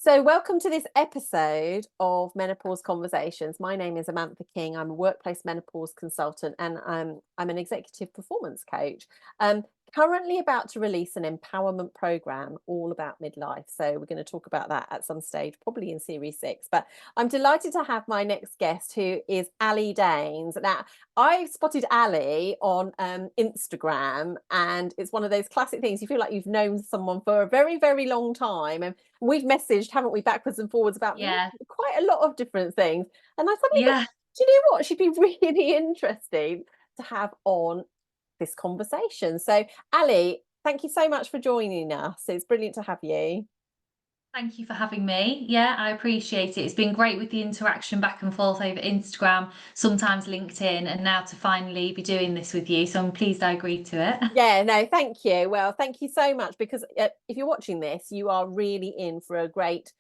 So, welcome to this episode of Menopause Conversations. My name is Amantha King. I'm a workplace menopause consultant and I'm an executive performance coach. Currently about to release an empowerment program all about midlife. So, we're going to talk about that at some stage, probably in series 6. But I'm delighted to have my next guest, who is Ali Daines. Now, I spotted Ali on Instagram, and it's one of those classic things. You feel like you've known someone for a very, very long time. And we've messaged, haven't we, backwards and forwards about Yeah, quite a lot of different things. And I suddenly thought, yeah. do you know what? She'd be really interesting to have on this conversation. So, Ali, thank you so much for joining us. It's brilliant to have you. Thank you for having me. Yeah, I appreciate it. It's been great with the interaction back and forth over Instagram, sometimes LinkedIn, and now to finally be doing this with you. So I'm pleased I agreed to it. Yeah, no, thank you. Well, thank you so much because if you're watching this, you are really in for a great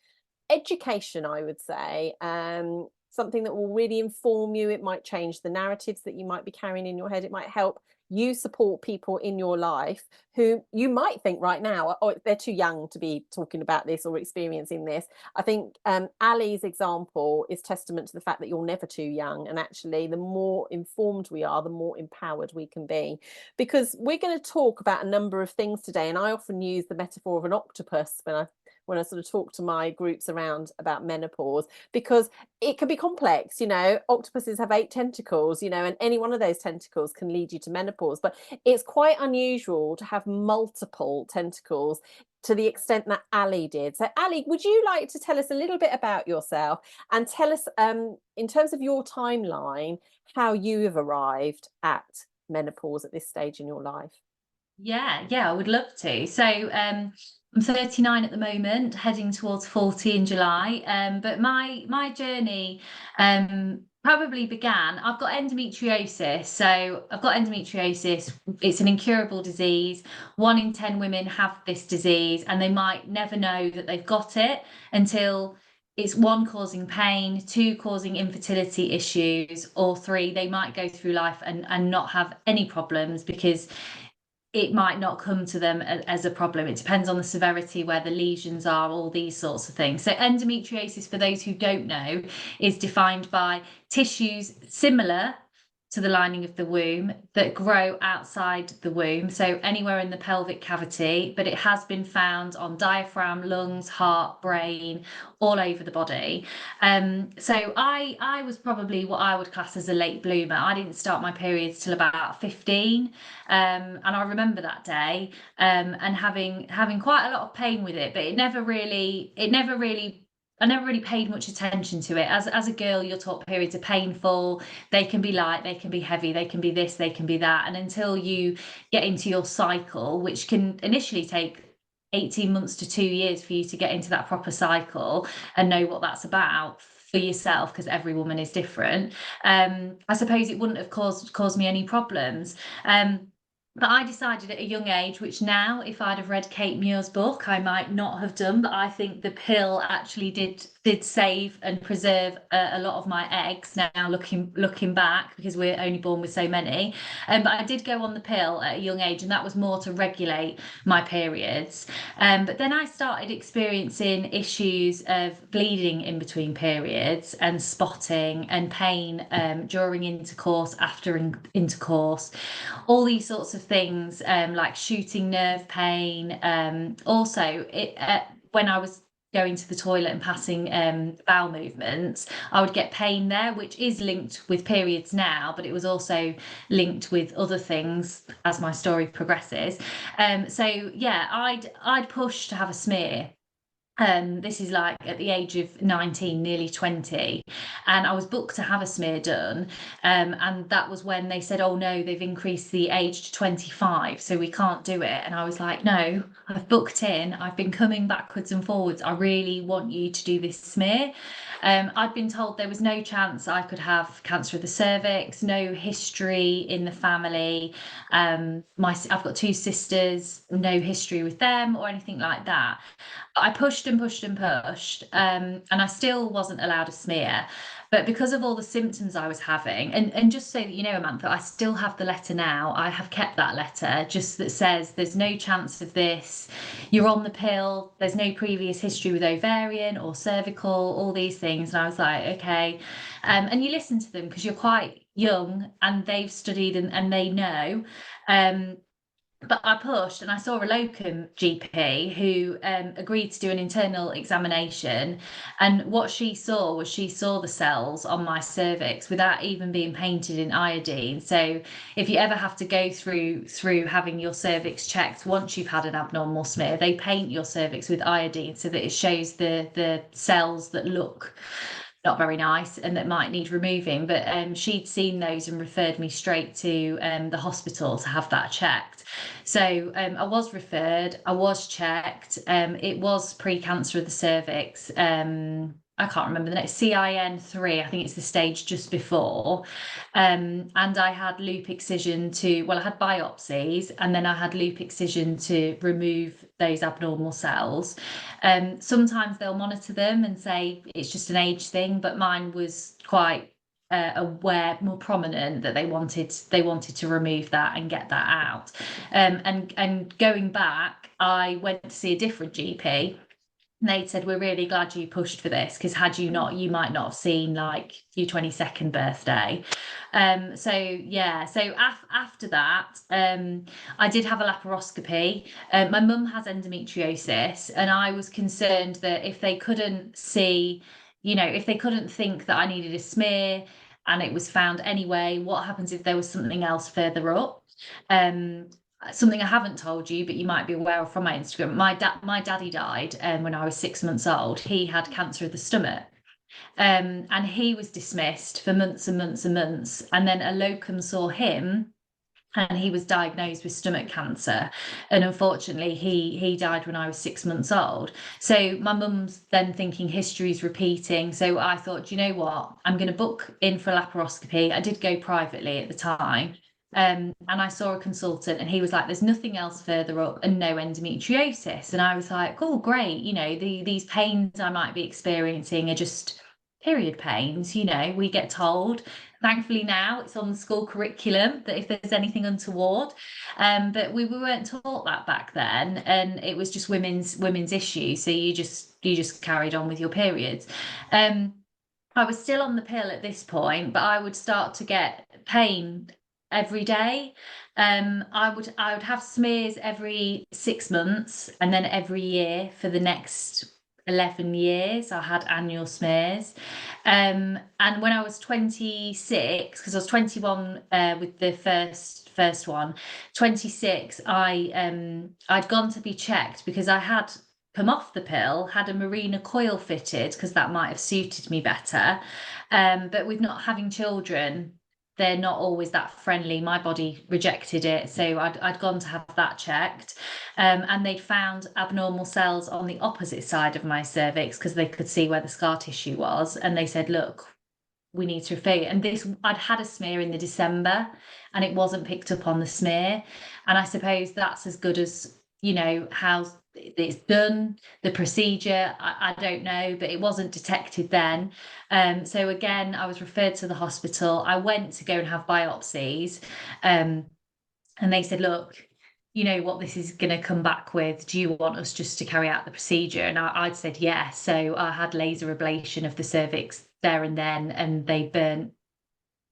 education, I would say. Something that will really inform you. It might change the narratives that you might be carrying in your head. It might help you support people in your life who you might think right now, oh, they're too young to be talking about this or experiencing this. I think Ali's example is testament to the fact that you're never too young. And actually, the more informed we are, the more empowered we can be. Because we're going to talk about a number of things today. And I often use the metaphor of an octopus when I sort of talk to my groups around about menopause, because it can be complex. Octopuses have 8 tentacles, and any one of those tentacles can lead you to menopause, but it's quite unusual to have multiple tentacles to the extent that Ali did. So, Ali, would you like to tell us a little bit about yourself and tell us, in terms of your timeline, how you have arrived at menopause at this stage in your life? Yeah, I would love to. I'm 39 at the moment, heading towards 40 in July. But my journey probably began. I've got endometriosis. So I've got endometriosis. It's an incurable disease. 1 in 10 women have this disease, and they might never know that they've got it until it's 1, causing pain, 2, causing infertility issues, or 3, they might go through life and not have any problems because it might not come to them as a problem. It depends on the severity, where the lesions are, all these sorts of things. So endometriosis, for those who don't know, is defined by tissues similar to the lining of the womb that grow outside the womb, so anywhere in the pelvic cavity, but it has been found on diaphragm, lungs, heart, brain, all over the body. So I was probably what I would class as a late bloomer. I didn't start my periods till about 15. And I remember that day, and having quite a lot of pain with it, but I never really paid much attention to it. As a girl, you're taught periods are painful, they can be light, they can be heavy, they can be this, they can be that. And until you get into your cycle, which can initially take 18 months to 2 years for you to get into that proper cycle and know what that's about for yourself, because every woman is different. I suppose it wouldn't have caused me any problems. But I decided at a young age, which now, if I'd have read Kate Muir's book, I might not have done. But I think the pill actually did save and preserve a lot of my eggs. Now looking back, because we're only born with so many. But I did go on the pill at a young age, and that was more to regulate my periods. But then I started experiencing issues of bleeding in between periods, and spotting and pain during intercourse, after intercourse, all these sorts of things, like shooting nerve pain. When I was going to the toilet and passing bowel movements, I would get pain there, which is linked with periods now, but it was also linked with other things as my story progresses. So yeah, I'd push to have a smear. This is like at the age of 19, nearly 20, and I was booked to have a smear done. And that was when they said, oh no, they've increased the age to 25, so we can't do it. And I was like, no, I've booked in, I've been coming backwards and forwards, I really want you to do this smear. I'd been told there was no chance I could have cancer of the cervix, no history in the family. I've got 2 sisters, no history with them or anything like that. I pushed and pushed and pushed, and I still wasn't allowed a smear. But because of all the symptoms I was having, and just so that you know, Amantha, I still have the letter now. I have kept that letter, just that says there's no chance of this. You're on the pill. There's no previous history with ovarian or cervical, all these things. And I was like, okay. And you listen to them because you're quite young and they've studied and they know. But I pushed and I saw a locum GP who agreed to do an internal examination. And what she saw was she saw the cells on my cervix without even being painted in iodine. So if you ever have to go through having your cervix checked once you've had an abnormal smear, they paint your cervix with iodine so that it shows the cells that look not very nice and that might need removing. But she'd seen those and referred me straight to the hospital to have that checked. So I was referred, I was checked. It was pre-cancer of the cervix. I can't remember the next, CIN3, I think it's the stage just before. And I had loop excision I had biopsies and then I had loop excision to remove those abnormal cells. Sometimes they'll monitor them and say it's just an age thing, but mine was quite more prominent that they wanted to remove that and get that out. And going back, I went to see a different GP. They said, we're really glad you pushed for this because had you not, you might not have seen like your 22nd birthday. After that, I did have a laparoscopy. My mum has endometriosis, and I was concerned that if they couldn't see, if they couldn't think that I needed a smear and it was found anyway, what happens if there was something else further up? Something I haven't told you, but you might be aware of from my Instagram. My daddy died when I was 6 months old. He had cancer of the stomach. And he was dismissed for months and months and months. And then a locum saw him and he was diagnosed with stomach cancer. And unfortunately, he died when I was 6 months old. So my mum's then thinking history's repeating. So I thought, you know what? I'm going to book in for laparoscopy. I did go privately at the time. And I saw a consultant and he was like, there's nothing else further up and no endometriosis. And I was like, oh, great. These pains I might be experiencing are just period pains. We get told. Thankfully now it's on the school curriculum that if there's anything untoward, but we weren't taught that back then, and it was just women's issues. So you just carried on with your periods. I was still on the pill at this point, but I would start to get pain every day. I would have smears every 6 months and then every year for the next 11 years I had annual smears. And when I was 26, because I was 21 with the first one, 26, I'd gone to be checked because I had come off the pill, had a Marina coil fitted because that might have suited me better. But with not having children, they're not always that friendly. My body rejected it. So I'd gone to have that checked. And they'd found abnormal cells on the opposite side of my cervix because they could see where the scar tissue was. And they said, look, we need to refer you. And I'd had a smear in the December and it wasn't picked up on the smear. And I suppose that's as good as, how it's done, the procedure, I don't know, but it wasn't detected then. So again, I was referred to the hospital. I went to go and have biopsies, and they said, look, you know what this is going to come back with. Do you want us just to carry out the procedure? And I'd said yes. So I had laser ablation of the cervix there and then, and they burnt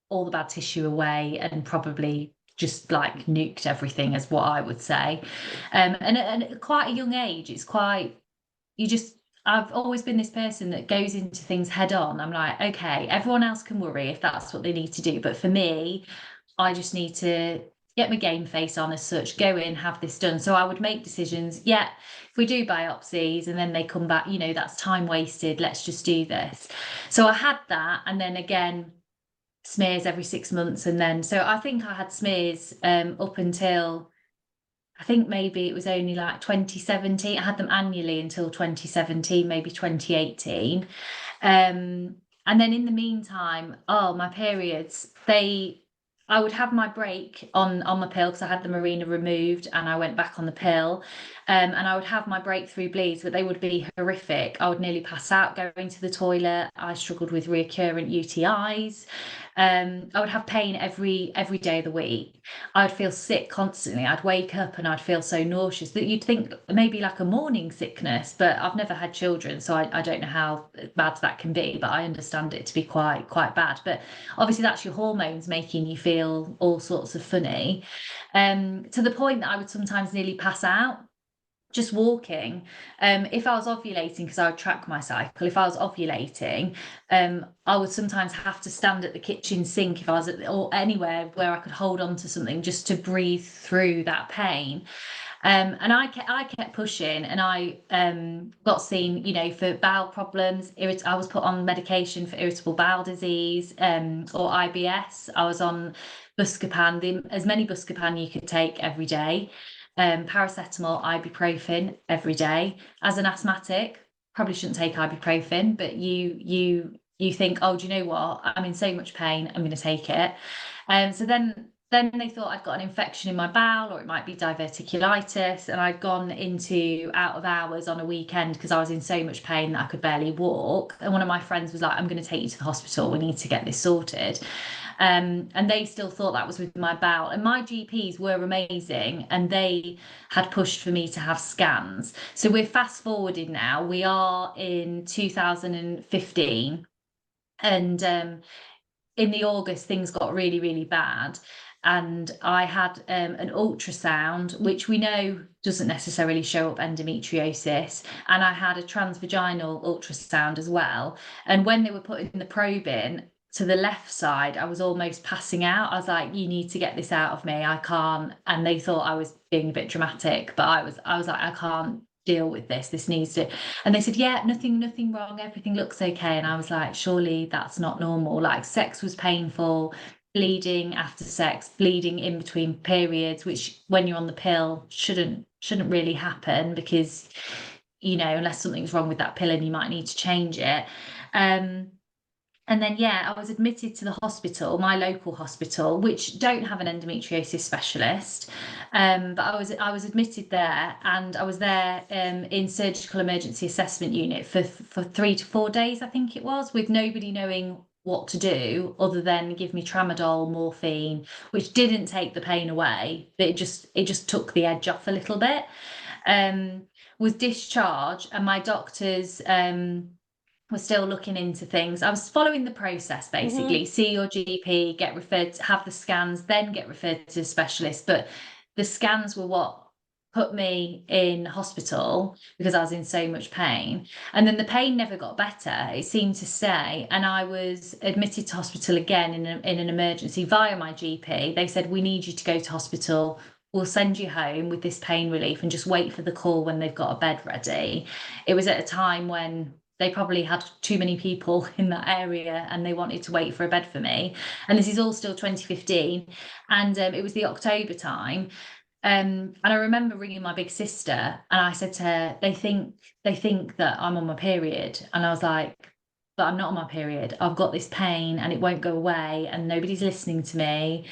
all the bad tissue away and probably just like nuked everything, is what I would say. And at quite a young age, I've always been this person that goes into things head on. I'm like, okay, everyone else can worry if that's what they need to do. But for me, I just need to get my game face on as such, go in, have this done. So I would make decisions. Yeah, if we do biopsies and then they come back, that's time wasted. Let's just do this. So I had that. And then again, smears every 6 months. And then, so I think I had smears up until, I think maybe it was only like 2017. I had them annually until 2017, maybe 2018. And then in the meantime, my periods, they I would have my break on my pill because I had the marina removed and I went back on the pill. And I would have my breakthrough bleeds, but they would be horrific. I would nearly pass out going to the toilet. I struggled with recurrent UTIs. I would have pain every day of the week. I'd feel sick constantly. I'd wake up and I'd feel so nauseous that you'd think maybe like a morning sickness, but I've never had children, so I don't know how bad that can be, but I understand it to be quite bad. But obviously that's your hormones making you feel all sorts of funny, to the point that I would sometimes nearly pass out just walking. If I was ovulating, because I would track my cycle, if I was ovulating, I would sometimes have to stand at the kitchen sink if I was or anywhere where I could hold on to something just to breathe through that pain. And I kept pushing, and I got seen, for bowel problems. I was put on medication for irritable bowel disease, or IBS. I was on Buscopan, as many Buscopan you could take every day, paracetamol, ibuprofen every day. As an asthmatic, probably shouldn't take ibuprofen, but you think, oh, do you know what? I'm in so much pain, I'm going to take it. So then they thought I'd got an infection in my bowel, or it might be diverticulitis, and I'd gone into out of hours on a weekend because I was in so much pain that I could barely walk. And one of my friends was like, I'm going to take you to the hospital, we need to get this sorted. And they still thought that was with my bowel. And my GPs were amazing, and they had pushed for me to have scans. So we're fast forwarding now. We are in 2015, and in the August, things got really, really bad. And I had an ultrasound, which we know doesn't necessarily show up endometriosis. And I had a transvaginal ultrasound as well. And when they were putting the probe in to the left side, I was almost passing out. I was like, you need to get this out of me. I can't. And they thought I was being a bit dramatic, but I was like, I can't deal with this. This needs to. And they said, yeah, nothing wrong. Everything looks okay. And I was like, surely that's not normal. Like, sex was painful, bleeding after sex, bleeding in between periods, which when you're on the pill shouldn't really happen, because, unless something's wrong with that pill and you might need to change it. And then, yeah, I was admitted to the hospital, my local hospital, which don't have an endometriosis specialist. But I was admitted there, and I was there in surgical emergency assessment unit for 3 to 4 days, I think it was, with nobody knowing what to do other than give me tramadol, morphine, which didn't take the pain away, but it just took the edge off a little bit. Was discharged, and my doctors we're still looking into things. I was following the process, basically. See your GP, get referred, have the scans, then get referred to a specialist. But the scans were what put me in hospital because I was in so much pain. And then the pain never got better. It seemed to stay. And I was admitted to hospital again in an emergency via my GP. They said, we need you to go to hospital. We'll send you home with this pain relief and just wait for the call when they've got a bed ready. It was at a time when they probably had too many people in that area and they wanted to wait for a bed for me. And this is all still 2015. And it was the October time. And I remember ringing my big sister, and I said to her, they think that I'm on my period. And I was like, but I'm not on my period. I've got this pain and it won't go away and nobody's listening to me.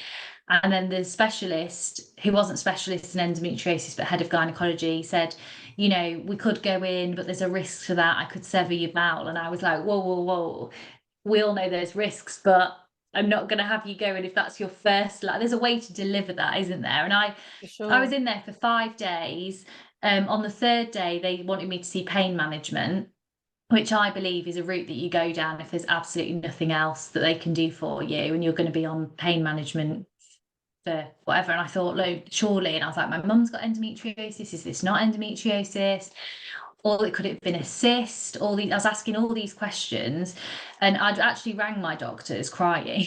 And then the specialist, who wasn't specialist in endometriosis but head of gynecology, said, we could go in, but there's a risk to that. I could sever your bowel. And I was like, whoa, whoa, whoa. We all know there's risks, but I'm not going to have you go in if that's your first. Like, there's a way to deliver that, isn't there? And I was in there for 5 days. On the 3rd day, they wanted me to see pain management, which I believe is a route that you go down if there's absolutely nothing else that they can do for you, and you're going to be on pain management for whatever. And I thought, look, surely. And I was like, my mum's got endometriosis. Is this not endometriosis? Or it could have been a cyst. I was asking all these questions, and I'd actually rang my doctors crying.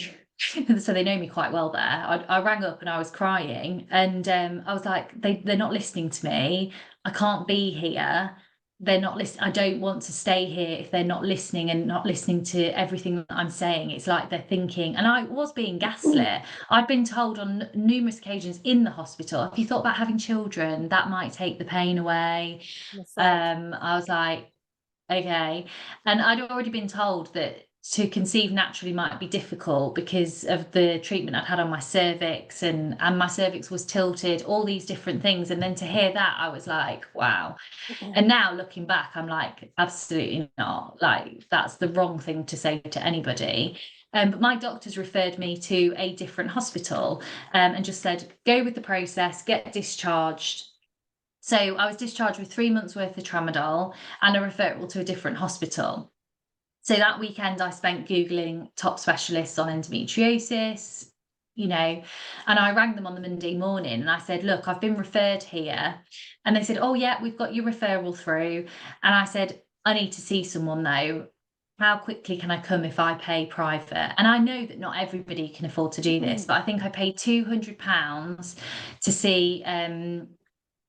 So they know me quite well there. I rang up and I was crying, and I was like, they're not listening to me. I can't be here. They're not listening. I don't want to stay here if they're not listening and not listening to everything that I'm saying. It's like they're thinking, and I was being gaslit. I'd been told on numerous occasions in the hospital, if you thought about having children, that might take the pain away. I was like, okay. And I'd already been told that to conceive naturally might be difficult because of the treatment I'd had on my cervix, and my cervix was tilted, all these different things. And then to hear that, I was like, wow. And now looking back, I'm like, absolutely not. Like, that's the wrong thing to say to anybody. But my doctors referred me to a different hospital, and just said, go with the process, get discharged. So I was discharged with 3 months worth of tramadol and a referral to a different hospital. So that weekend I spent Googling top specialists on endometriosis, and I rang them on the Monday morning and I said, look, I've been referred here. And they said, oh yeah, we've got your referral through. And I said, I need to see someone though. How quickly can I come if I pay private? And I know that not everybody can afford to do this, but I think I paid £200 to see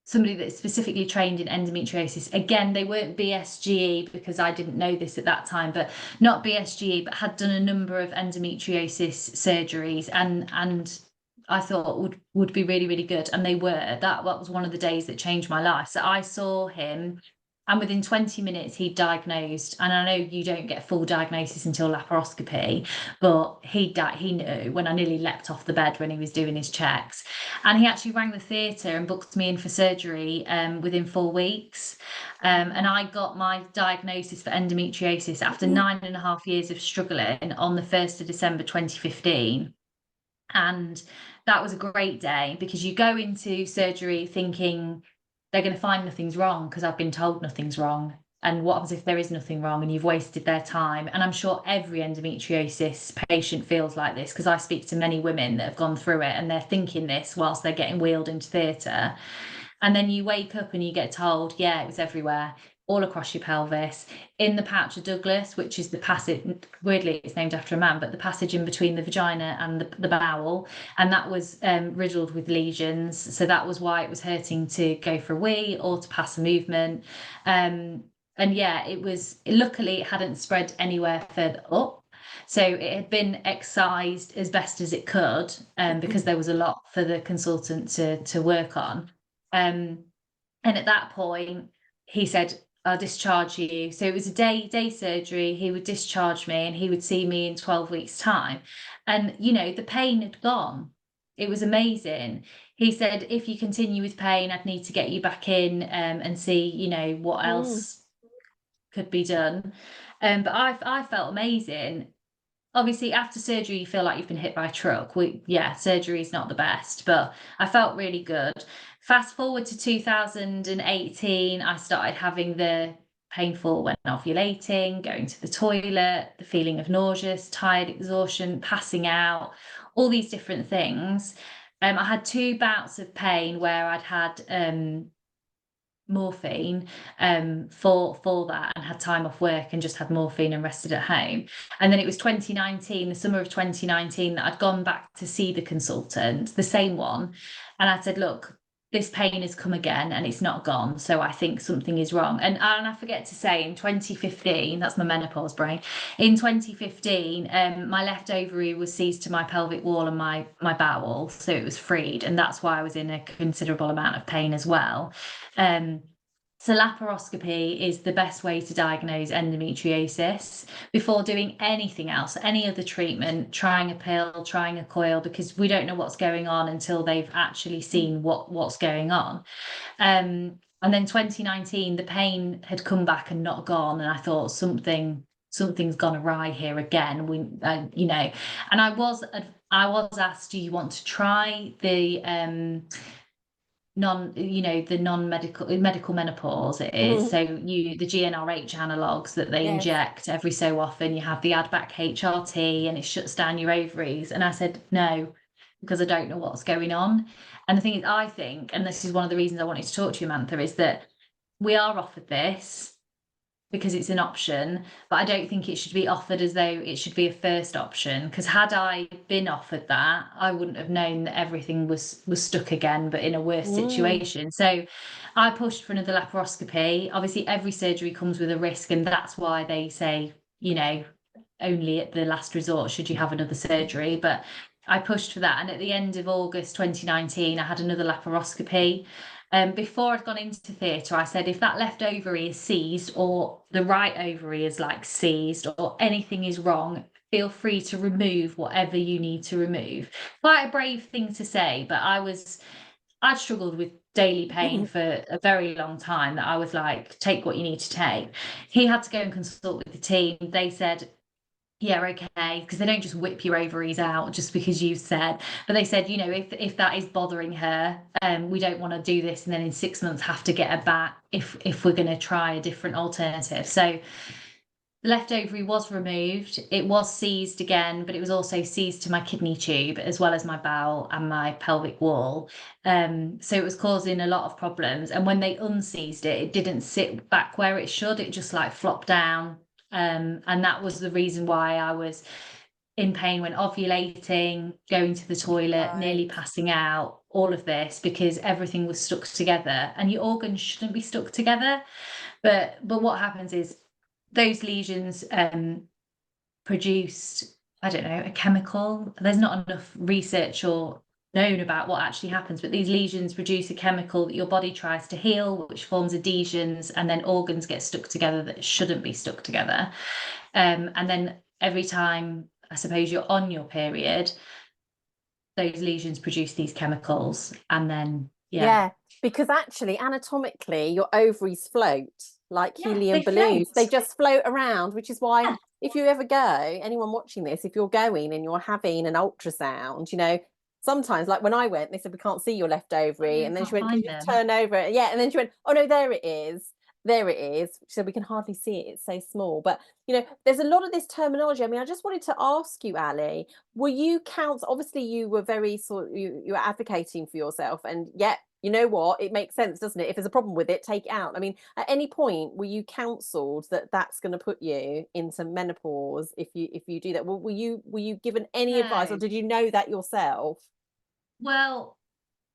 somebody that's specifically trained in endometriosis. Again, they weren't BSGE because I didn't know this at that time, but not BSGE, but had done a number of endometriosis surgeries, and I thought would be really, really good. And they were. That was one of the days that changed my life. So I saw him, and within 20 minutes he diagnosed, and I know you don't get full diagnosis until laparoscopy, but he knew when I nearly leapt off the bed when he was doing his checks. And he actually rang the theatre and booked me in for surgery within 4 weeks. And I got my diagnosis for endometriosis after 9.5 years of struggling on the 1st of December 2015. And that was a great day because you go into surgery thinking they're going to find nothing's wrong because I've been told nothing's wrong. And what happens if there is nothing wrong and you've wasted their time? And I'm sure every endometriosis patient feels like this because I speak to many women that have gone through it and they're thinking this whilst they're getting wheeled into theatre. And then you wake up and you get told, yeah, it was everywhere, all across your pelvis, in the pouch of Douglas, which is the passage, weirdly, it's named after a man, but the passage in between the vagina and the bowel. And that was riddled with lesions. So that was why it was hurting to go for a wee or to pass a movement. And yeah, luckily it hadn't spread anywhere further up. So it had been excised as best as it could, because there was a lot for the consultant to work on. And at that point, he said, I'll discharge you. So it was a day surgery. He would discharge me and he would see me in 12 weeks' time. And, the pain had gone. It was amazing. He said, if you continue with pain, I'd need to get you back in and see, what else could be done. But I felt amazing. Obviously, after surgery, you feel like you've been hit by a truck. Surgery is not the best, but I felt really good. Fast forward to 2018, I started having the painful when ovulating, going to the toilet, the feeling of nauseous, tired, exhaustion, passing out, all these different things. I had 2 bouts of pain where I'd had morphine for that and had time off work and just had morphine and rested at home. And then it was 2019, the summer of 2019, that I'd gone back to see the consultant, the same one, and I said, look, this pain has come again and it's not gone, so I think something is wrong. And I forget to say, in 2015, that's my menopause brain, in 2015 my left ovary was seized to my pelvic wall and my bowel, so it was freed, and that's why I was in a considerable amount of pain as well. So laparoscopy is the best way to diagnose endometriosis before doing anything else, any other treatment, trying a pill, trying a coil, because we don't know what's going on until they've actually seen what's going on. And then 2019, the pain had come back and not gone, and I thought something's gone awry here again. And I was asked, do you want to try the medical menopause it is. So the GnRH analogues that they inject every so often, you have the add back HRT and it shuts down your ovaries. And I said no, because I don't know what's going on. And the thing is, I think, and this is one of the reasons I wanted to talk to you, Mantha, is that we are offered this because it's an option, but I don't think it should be offered as though it should be a first option, because had I been offered that, I wouldn't have known that everything was stuck again, but in a worse situation. So I pushed for another laparoscopy. Obviously, every surgery comes with a risk, and that's why they say, only at the last resort should you have another surgery. But I pushed for that, and at the end of August 2019, I had another laparoscopy. Before I'd gone into theatre, I said, if that left ovary is seized or the right ovary is like seized or anything is wrong, feel free to remove whatever you need to remove. Quite a brave thing to say, but I'd struggled with daily pain for a very long time, that I was like, take what you need to take. He had to go and consult with the team. They said, yeah, okay, because they don't just whip your ovaries out just because you said, but they said, if that is bothering her, we don't want to do this and then in 6 months have to get her back if we're going to try a different alternative. So the left ovary was removed. It was seized again, but it was also seized to my kidney tube as well as my bowel and my pelvic wall. So it was causing a lot of problems. And when they unseized it, it didn't sit back where it should. It just like flopped down. And that was the reason why I was in pain when ovulating, going to the toilet, nearly passing out, all of this, because everything was stuck together. And your organs shouldn't be stuck together. But what happens is those lesions produced, I don't know, a chemical. There's not enough research or known about what actually happens, but these lesions produce a chemical that your body tries to heal, which forms adhesions, and then organs get stuck together that shouldn't be stuck together. And then every time, I suppose, you're on your period, those lesions produce these chemicals, and then Yeah, because actually anatomically your ovaries float like helium they balloons. float. They just float around, which is why Yeah. if you ever go, anyone watching this, if you're going and you're having an ultrasound, sometimes, like when I went, they said we can't see your left ovary, You and then she can't went, can find you just them. turn over? Yeah, and then she went, oh no, there it is. There it is. She said we can hardly see it. It's so small. But there's a lot of this terminology. I mean, I just wanted to ask you, Ali, were you obviously you were very you were advocating for yourself, and yet you know what, it makes sense, doesn't it? If there's a problem with it, take it out. I mean, at any point were you counseled that that's going to put you into menopause if you do that? Were you given any advice, or No. did you know that yourself? Well,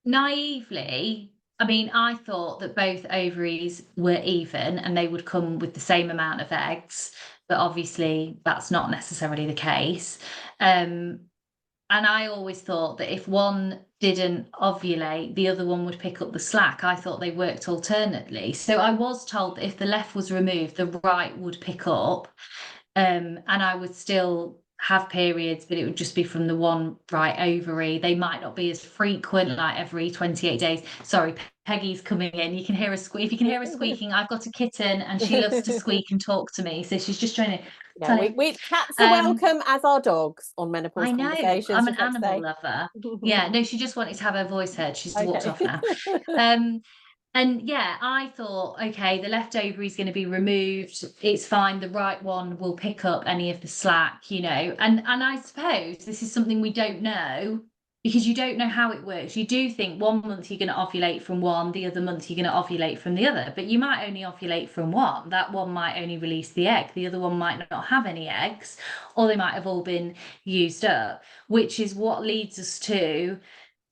naively, I mean, I thought that both ovaries were even and they would come with the same amount of eggs, but obviously that's not necessarily the case. Um, and I always thought that if one didn't ovulate, the other one would pick up the slack. I thought they worked alternately. So I was told that if the left was removed, the right would pick up. And I would still have periods, but it would just be from the one right ovary. They might not be as frequent, like every 28 days. Sorry, Peggy's coming in. You can hear her squeak. If you can hear her squeaking, I've got a kitten and she loves to squeak and talk to me. So she's just trying to Yeah, tell him. we cats are Um, welcome as our dogs on Menopause I know, Conversations, I'm an just like to animal say. lover. Yeah, no, she just wanted to have her voice heard. She's walked Okay. off now. Um, and yeah, I thought, okay, the left ovary is going to be removed. It's fine. The right one will pick up any of the slack, And I suppose this is something we don't know because you don't know how it works. You do think 1 month you're going to ovulate from one, the other month you're going to ovulate from the other, but you might only ovulate from one. That one might only release the egg. The other one might not have any eggs, or they might have all been used up, which is what leads us to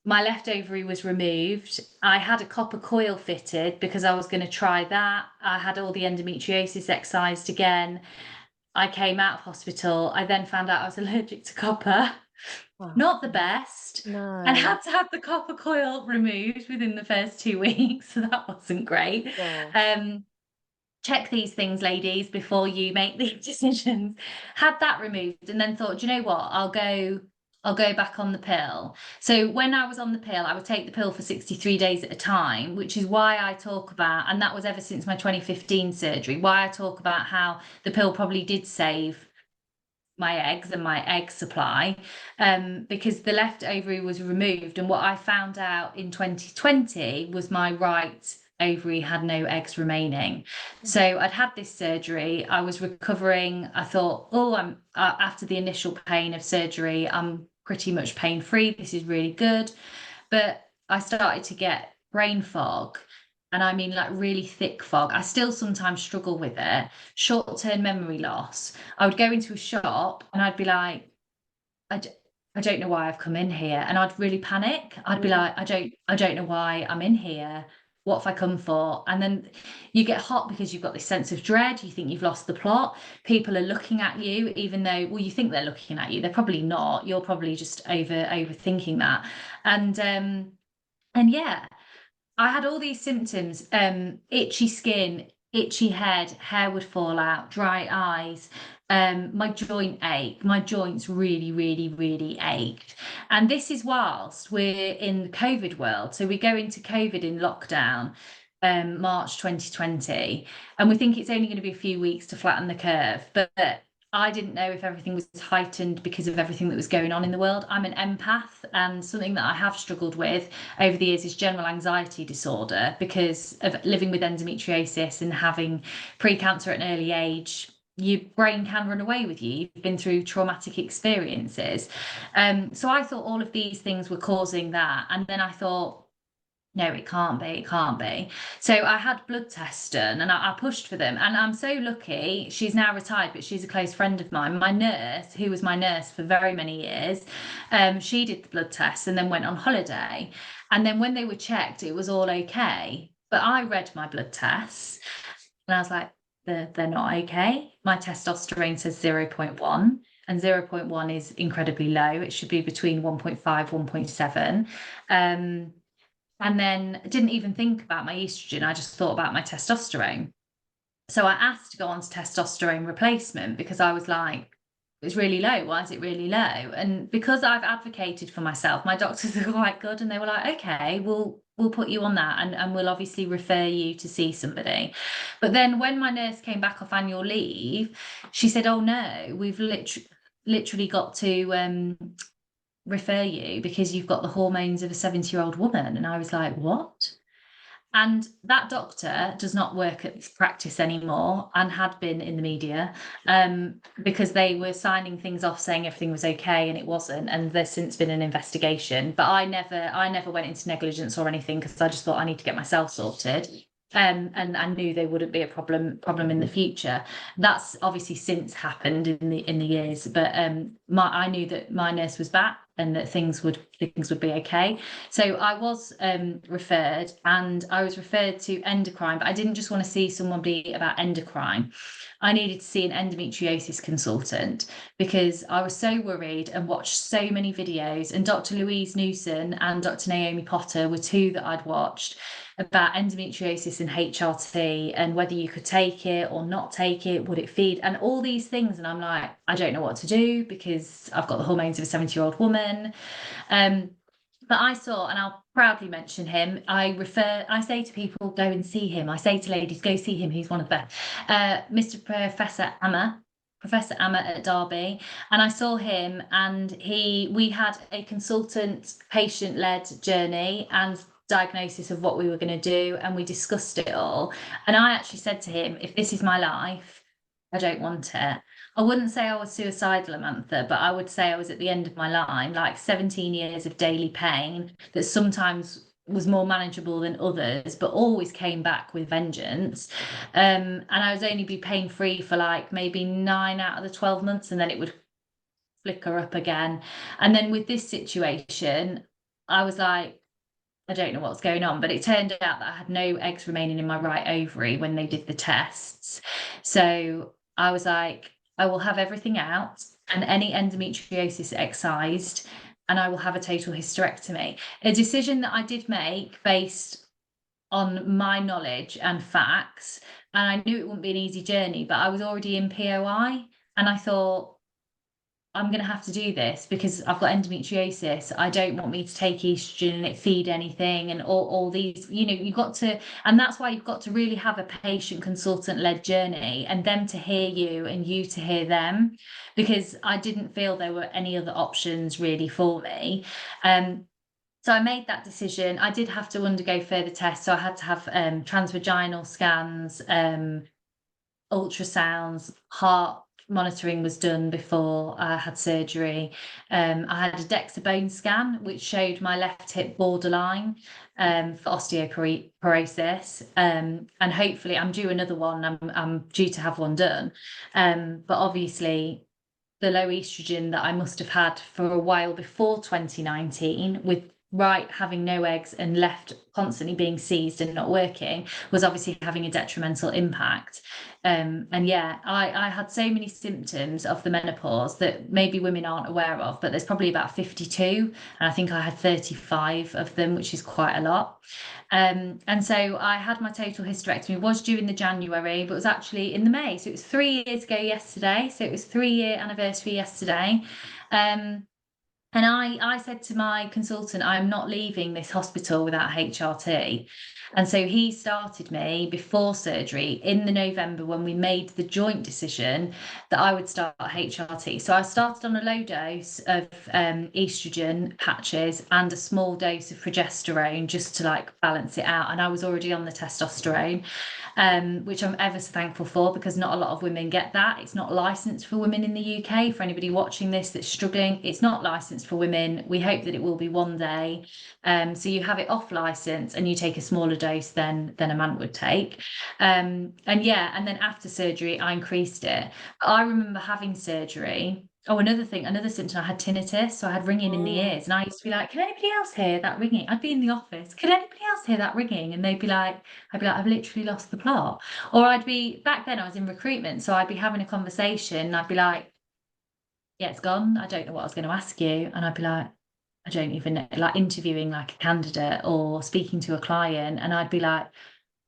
my left ovary was removed. I had a copper coil fitted because I was going to try that. I had all the endometriosis excised again. I came out of hospital. I then found out I was allergic to copper. Oh, Not the God. best. And No. had to have the copper coil removed within the first 2 weeks. So that wasn't great. Gosh. Um, check these things, ladies, before you make these decisions. Had that removed and then thought, do you know what? I'll go back on the pill. So when I was on the pill, I would take the pill for 63 days at a time, which is why I talk about, and that was ever since my 2015 surgery, why I talk about how the pill probably did save my eggs and my egg supply, because the left ovary was removed. And what I found out in 2020 was my right ovary had no eggs remaining. So I'd had this surgery. I was recovering. I thought, oh, I'm after the initial pain of surgery, I'm pretty much pain free. This is really good. But I started to get brain fog. And I mean, like really thick fog. I still sometimes struggle with it. Short-term memory loss. I would go into a shop and I'd be like, I, d- I don't know why I've come in here. And I'd really panic. I'd be like, I don't know why I'm in here. What have I come for? And then you get hot because you've got this sense of dread. You think you've lost the plot. People are looking at you, even though, well, you think they're looking at you. They're probably not. You're probably just overthinking that. And yeah, I had all these symptoms, itchy skin, itchy head, hair would fall out, dry eyes, my joint ache, my joints really, really, really ached. And this is whilst we're in the COVID world. So we go into COVID in lockdown, March 2020, and we think it's only going to be a few weeks to flatten the curve. But I didn't know if everything was heightened because of everything that was going on in the world. I'm an empath, and something that I have struggled with over the years is general anxiety disorder because of living with endometriosis and having pre-cancer at an early age. Your brain can run away with you. You've been through traumatic experiences. So I thought all of these things were causing that. And then I thought, no, it can't be, it can't be. So I had blood tests done and I pushed for them. And I'm so lucky, she's now retired, but she's a close friend of mine. My nurse, who was my nurse for very many years, she did the blood tests and then went on holiday. And then when they were checked, it was all okay. But I read my blood tests and I was like, they're not okay. My testosterone says 0.1. And 0.1 is incredibly low. It should be between 1.5, 1.7. And then didn't even think about my estrogen. I just thought about my testosterone. So I asked to go on to testosterone replacement because I was like, it's really low. Why is it really low? And because I've advocated for myself, my doctors are quite good. And they were like, okay, we'll put you on that and we'll obviously refer you to see somebody. But then when my nurse came back off annual leave, she said, oh no, we've literally got to refer you because you've got the hormones of a 70-year-old woman. And I was like, what? And that doctor does not work at practice anymore and had been in the media because they were signing things off saying everything was okay and it wasn't. And there's since been an investigation. But I never went into negligence or anything because I just thought I need to get myself sorted. And I knew there wouldn't be a problem in the future. That's obviously since happened in the years, but I knew that my nurse was back and that things would be okay. So I was referred, and I was referred to endocrine, but I didn't just want to see somebody about endocrine. I needed to see an endometriosis consultant because I was so worried and watched so many videos. And Dr. Louise Newson and Dr. Naomi Potter were two that I'd watched about endometriosis and HRT and whether you could take it or not take it, would it feed, and all these things. And I'm like, I don't know what to do because I've got the hormones of a 70-year-old woman. But I saw, and I'll proudly mention him, I say to people, go and see him. I say to ladies, go see him. He's one of the best. Mr. Professor Amma at Derby. And I saw him and we had a consultant patient-led journey and diagnosis of what we were going to do. And we discussed it all. And I actually said to him, if this is my life, I don't want it. I wouldn't say I was suicidal, Amantha, but I would say I was at the end of my line, like 17 years of daily pain that sometimes was more manageable than others, but always came back with vengeance. And I was only be pain free for like maybe 9 out of the 12 months, and then it would flicker up again. And then with this situation, I was like, I don't know what's going on, but it turned out that I had no eggs remaining in my right ovary when they did the tests. So I was like, I will have everything out and any endometriosis excised, and I will have a total hysterectomy. A decision that I did make based on my knowledge and facts. And I knew it wouldn't be an easy journey, but I was already in POI. And I thought, I'm going to have to do this because I've got endometriosis. I don't want me to take estrogen and it feed anything and all these, you've got to, and that's why you've got to really have a patient consultant led journey and them to hear you and you to hear them, because I didn't feel there were any other options really for me. So I made that decision. I did have to undergo further tests. So I had to have transvaginal scans, ultrasounds, heart monitoring was done before I had surgery. I had a DEXA bone scan, which showed my left hip borderline for osteoporosis. And hopefully I'm due another one. I'm due to have one done. But obviously the low estrogen that I must have had for a while before 2019 with right having no eggs and left constantly being seized and not working was obviously having a detrimental impact. And yeah, I had so many symptoms of the menopause that maybe women aren't aware of, but there's probably about 52, and I think I had 35 of them, which is quite a lot. And so I had my total hysterectomy. It was due in the January, but it was actually in the May. So it was 3 years ago yesterday. So it was 3-year anniversary yesterday. And I said to my consultant, I'm not leaving this hospital without HRT. And so he started me before surgery in the November when we made the joint decision that I would start HRT. So I started on a low dose of estrogen patches and a small dose of progesterone just to like balance it out. And I was already on the testosterone, which I'm ever so thankful for, because not a lot of women get that. It's not licensed for women in the UK. For anybody watching this that's struggling, it's not licensed for women. We hope that it will be one day. So you have it off license and you take a smaller dose than a man would take. And yeah, and then after surgery, I increased it. I remember having surgery. Oh, another thing, another symptom, I had tinnitus. So I had ringing in the ears. And I used to be like, can anybody else hear that ringing? I'd be in the office. Can anybody else hear that ringing? And they'd be like, I'd be like, I've literally lost the plot. Or I'd be, back then I was in recruitment. So I'd be having a conversation and I'd be like, yeah, it's gone. I don't know what I was going to ask you. And I'd be like, I don't even know, like interviewing like a candidate or speaking to a client. And I'd be like,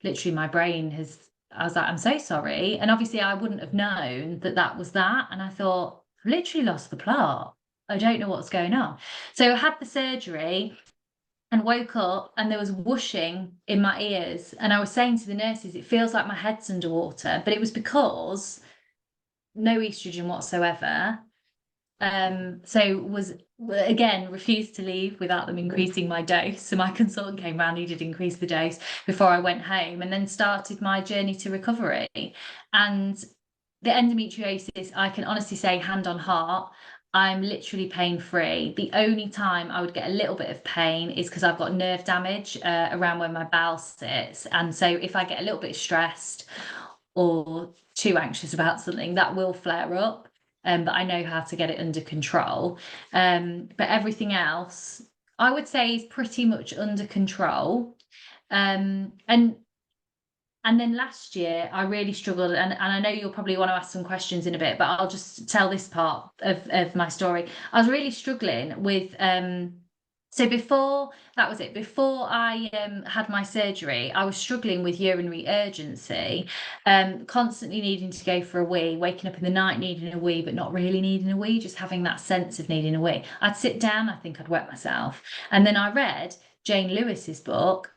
literally my brain has, I was like, I'm so sorry. And obviously I wouldn't have known that that was that. And I thought, I've literally lost the plot. I don't know what's going on. So I had the surgery and woke up and there was whooshing in my ears. And I was saying to the nurses, it feels like my head's underwater. But it was because no estrogen whatsoever. So was again refused to leave without them increasing my dose. So my consultant came round, he did increase the dose before I went home, and then started my journey to recovery. And the endometriosis, I can honestly say, hand on heart, I'm literally pain free. The only time I would get a little bit of pain is because I've got nerve damage around where my bowel sits. And so if I get a little bit stressed or too anxious about something, that will flare up. But I know how to get it under control. But everything else, I would say, is pretty much under control. And then last year, I really struggled, and I know you'll probably want to ask some questions in a bit, but I'll just tell this part of my story. I was really struggling with so before that was it, before I had my surgery, I was struggling with urinary urgency, constantly needing to go for a wee, waking up in the night needing a wee, but not really needing a wee, just having that sense of needing a wee. I'd sit down, I think I'd wet myself. And then I read Jane Lewis's book,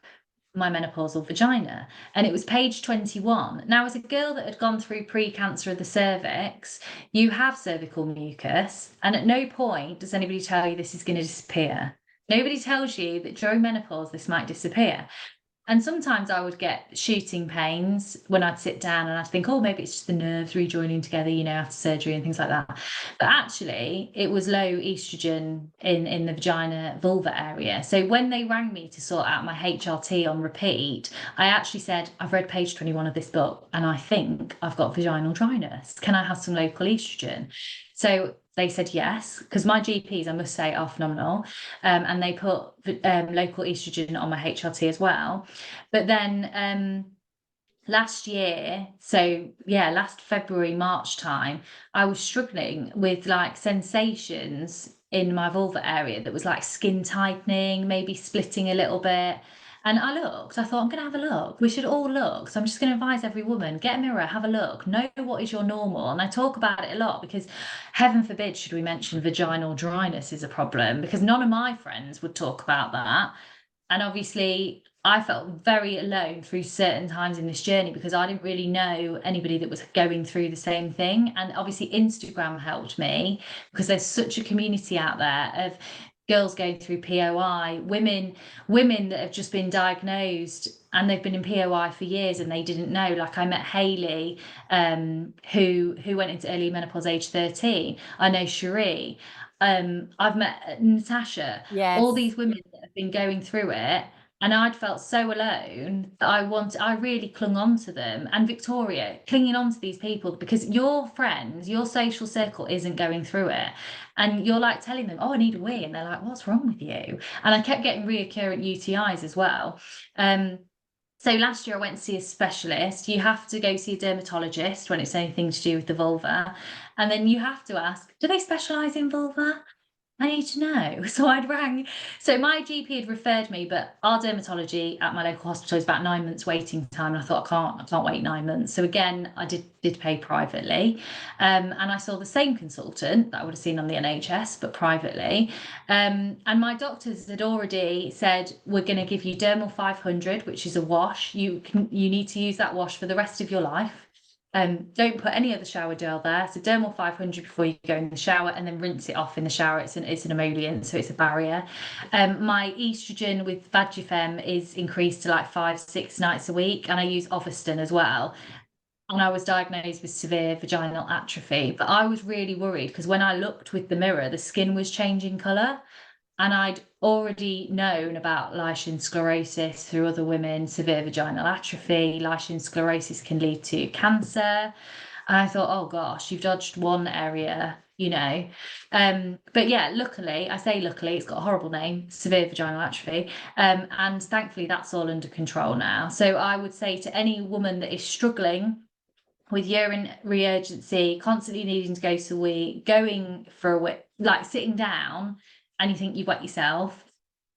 My Menopausal Vagina, and it was page 21. Now, as a girl that had gone through pre-cancer of the cervix, you have cervical mucus, and at no point does anybody tell you this is going to disappear. Nobody tells you that during menopause this might disappear. And sometimes I would get shooting pains when I'd sit down and I'd think, oh, maybe it's just the nerves rejoining together, after surgery and things like that. But actually, it was low estrogen in the vagina vulva area. So when they rang me to sort out my HRT on repeat, I actually said, I've read page 21 of this book and I think I've got vaginal dryness. Can I have some local estrogen? So they said yes, because my GPs, I must say, are phenomenal. And they put local estrogen on my HRT as well. But then last year, so yeah, last February, March time, I was struggling with like sensations in my vulva area that was like skin tightening, maybe splitting a little bit. And I looked, I thought, I'm going to have a look. We should all look. So I'm just going to advise every woman, get a mirror, have a look, know what is your normal. And I talk about it a lot because heaven forbid, should we mention vaginal dryness is a problem, because none of my friends would talk about that. And obviously, I felt very alone through certain times in this journey because I didn't really know anybody that was going through the same thing. And obviously, Instagram helped me because there's such a community out there of girls going through POI, women that have just been diagnosed and they've been in POI for years and they didn't know. Like I met Hayley, who went into early menopause age 13. I know Cherie. I've met Natasha. Yes. All these women that have been going through it, And I'd felt so alone that I really clung on to them. And Victoria, clinging on to these people because your friends, your social circle isn't going through it. And you're like telling them, oh, I need a wee. And they're like, what's wrong with you? And I kept getting reoccurrent UTIs as well. So last year I went to see a specialist. You have to go see a dermatologist when it's anything to do with the vulva. And then you have to ask, do they specialise in vulva? I need to know. So I'd rang. So my GP had referred me, but our dermatology at my local hospital is about 9 months waiting time. And I thought, I can't wait 9 months. So again, I did pay privately. And I saw the same consultant that I would have seen on the NHS, but privately. And my doctors had already said, we're going to give you Dermal 500, which is a wash. You need to use that wash for the rest of your life. Don't put any other shower gel there. So Dermal 500 before you go in the shower, and then rinse it off in the shower. It's an emollient, so it's a barrier. My estrogen with Vagifem is increased to like 5-6 nights a week, and I use Ovaston as well. And I was diagnosed with severe vaginal atrophy, but I was really worried because when I looked with the mirror, the skin was changing colour. And I'd already known about Lichen sclerosis through other women, severe vaginal atrophy. Lichen sclerosis can lead to cancer. And I thought, oh gosh, you've dodged one area, you know. But yeah, luckily, I say luckily, it's got a horrible name, severe vaginal atrophy. And thankfully, that's all under control now. So I would say to any woman that is struggling with urine urgency, constantly needing to go to the wee, going for a wee, like sitting down, and you think you've wet yourself.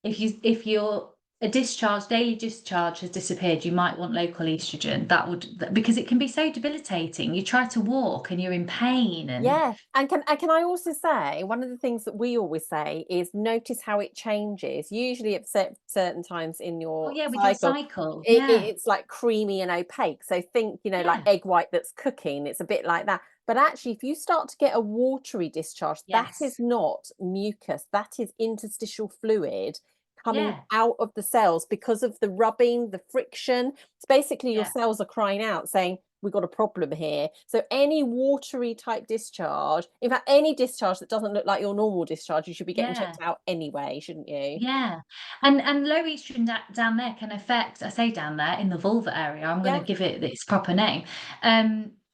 If your a daily discharge has disappeared, you might want local estrogen. That would, because it can be so debilitating. You try to walk and you're in pain, and Yeah, and can I also say, one of the things that we always say is notice how it changes. Usually at certain times in oh your yeah, with your cycle, cycle, yeah, it's like creamy and opaque. So think, like yeah, egg white that's cooking, it's a bit like that. But actually, if you start to get a watery discharge, that is yes, not mucus, that is interstitial fluid coming yeah, out of the cells because of the rubbing, the friction. It's basically your yeah, cells are crying out saying, we've got a problem here. So any watery type discharge, in fact, any discharge that doesn't look like your normal discharge, you should be getting yeah. checked out anyway, shouldn't you? Yeah, and low estrogen down there can affect. I say down there in the vulva area. I'm going to Yeah. give it its proper name.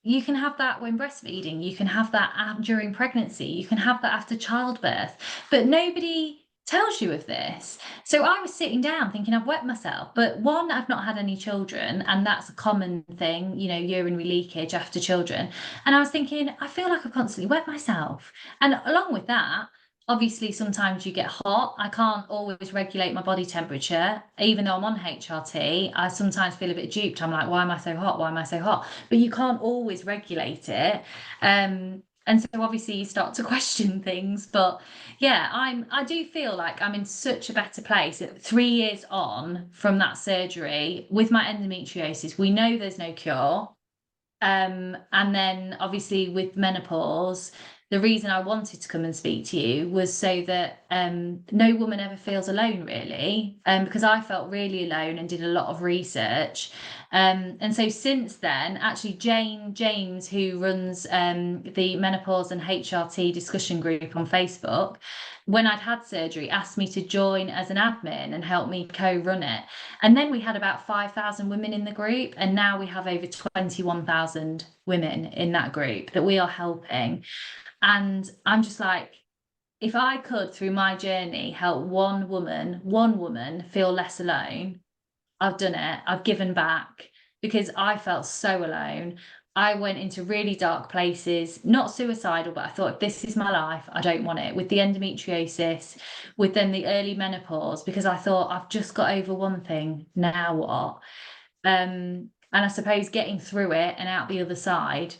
You can have that when breastfeeding. You can have that during pregnancy. You can have that after childbirth. But nobody tells you of this. So I was sitting down thinking I've wet myself. But one, I've not had any children, and that's a common thing. Urinary leakage after children. And I was thinking I feel like I constantly wet myself. And along with that, obviously sometimes you get hot. I can't always regulate my body temperature. Even though I'm on HRT, I sometimes feel a bit duped. I'm like, why am I so hot? Why am I so hot? But you can't always regulate it. And so obviously you start to question things. But yeah, I do feel like I'm in such a better place. 3 years on from that surgery with my endometriosis, we know there's no cure. And then obviously with menopause, the reason I wanted to come and speak to you was so that no woman ever feels alone, really, because I felt really alone and did a lot of research. And so since then, actually, Jane James, who runs the Menopause and HRT discussion group on Facebook, when I'd had surgery, asked me to join as an admin and help me co-run it. And then we had about 5,000 women in the group, and now we have over 21,000 women in that group that we are helping. And I'm just like, if I could, through my journey, help one woman feel less alone, I've done it. I've given back because I felt so alone. I went into really dark places, not suicidal, but I thought, if this is my life, I don't want it. With the endometriosis, with then the early menopause, because I thought I've just got over one thing. Now what? And I suppose getting through it and out the other side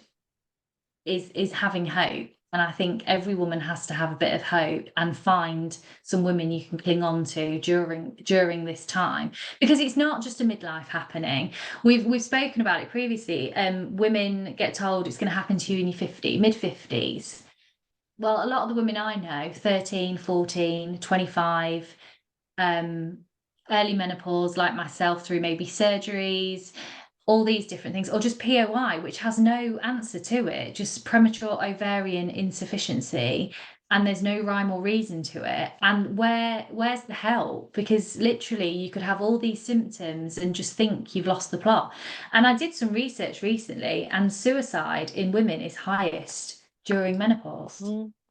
is having hope. And I think every woman has to have a bit of hope and find some women you can cling on to during this time, because it's not just a midlife happening. We've spoken about it previously. Women get told it's going to happen to you in your mid 50s. Well, a lot of the women I know, 13, 14, 25, um, early menopause, like myself, through maybe surgeries, all these different things, or just POI, which has no answer to it, just premature ovarian insufficiency. and there's no rhyme or reason to it. And where's the help? Because literally you could have all these symptoms and just think you've lost the plot. And I did some research recently, and suicide in women is highest during menopause.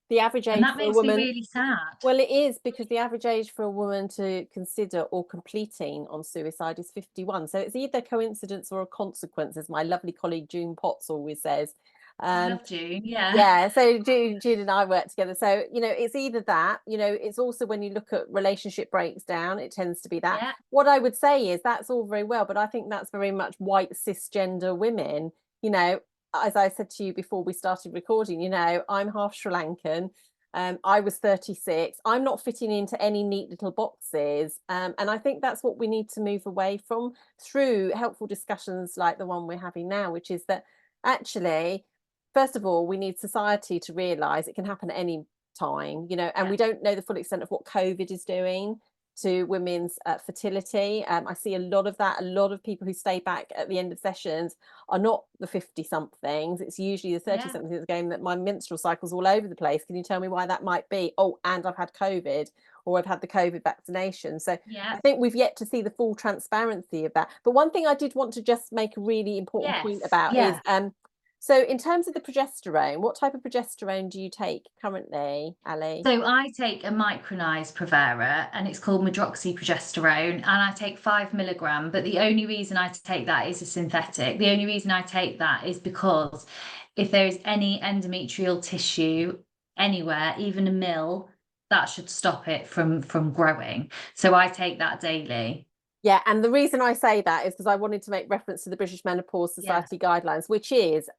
The average And age that for a makes me woman, really sad. well, it is, because the average age for a woman to consider or completing on suicide is 51. So it's either coincidence or a consequence, as my lovely colleague June Potts always says. I love June, yeah. Yeah, so June and I work together. So, it's either that, it's also when you look at relationship breaks down, it tends to be that. Yeah, What I would say is that's all very well, but I think that's very much white cisgender women. As I said to you before we started recording, I'm half Sri Lankan. I was 36. I'm not fitting into any neat little boxes. And I think that's what we need to move away from through helpful discussions like the one we're having now, which is that actually, first of all, we need society to realise it can happen at any time, and yeah, we don't know the full extent of what COVID is doing to women's fertility. I see a lot of that. A lot of people who stay back at the end of sessions are not the 50 somethings. It's usually the 30 yeah, somethings that's going, that my menstrual cycle's all over the place. Can you tell me why that might be? Oh, and I've had COVID, or I've had the COVID vaccination. So yeah, I think we've yet to see the full transparency of that. But one thing I did want to just make a really important point yes, about is yeah. so in terms of the progesterone, what type of progesterone do you take currently, Ali? So I take a micronized Provera, and it's called medroxyprogesterone, and I take 5 milligram. But the only reason I take that is a synthetic. The only reason I take that is because if there is any endometrial tissue anywhere, even a mil, that should stop it from growing. So I take that daily. Yeah, and the reason I say that is because I wanted to make reference to the British Menopause Yeah, Society guidelines, which is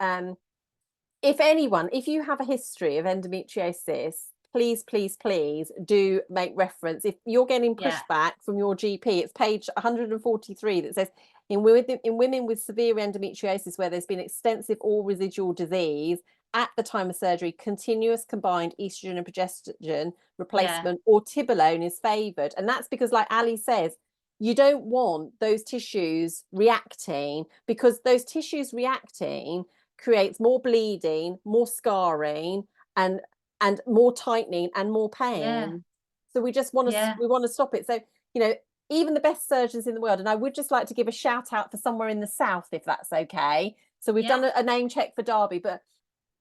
if you have a history of endometriosis, please, please, please do make reference. If you're getting yeah, pushback from your GP, it's page 143 that says in women with severe endometriosis where there's been extensive or residual disease at the time of surgery, continuous combined estrogen and progesterone yeah, replacement or tibolone is favoured. And that's because, like Ali says, you don't want those tissues reacting, because those tissues reacting creates more bleeding, more scarring, and more tightening and more yeah, pain. So yeah, we want to stop it. So, you know, even the best surgeons in the world, and I would just like to give a shout out for somewhere in the south, if that's okay. So we've yeah, done a name check for Derby, but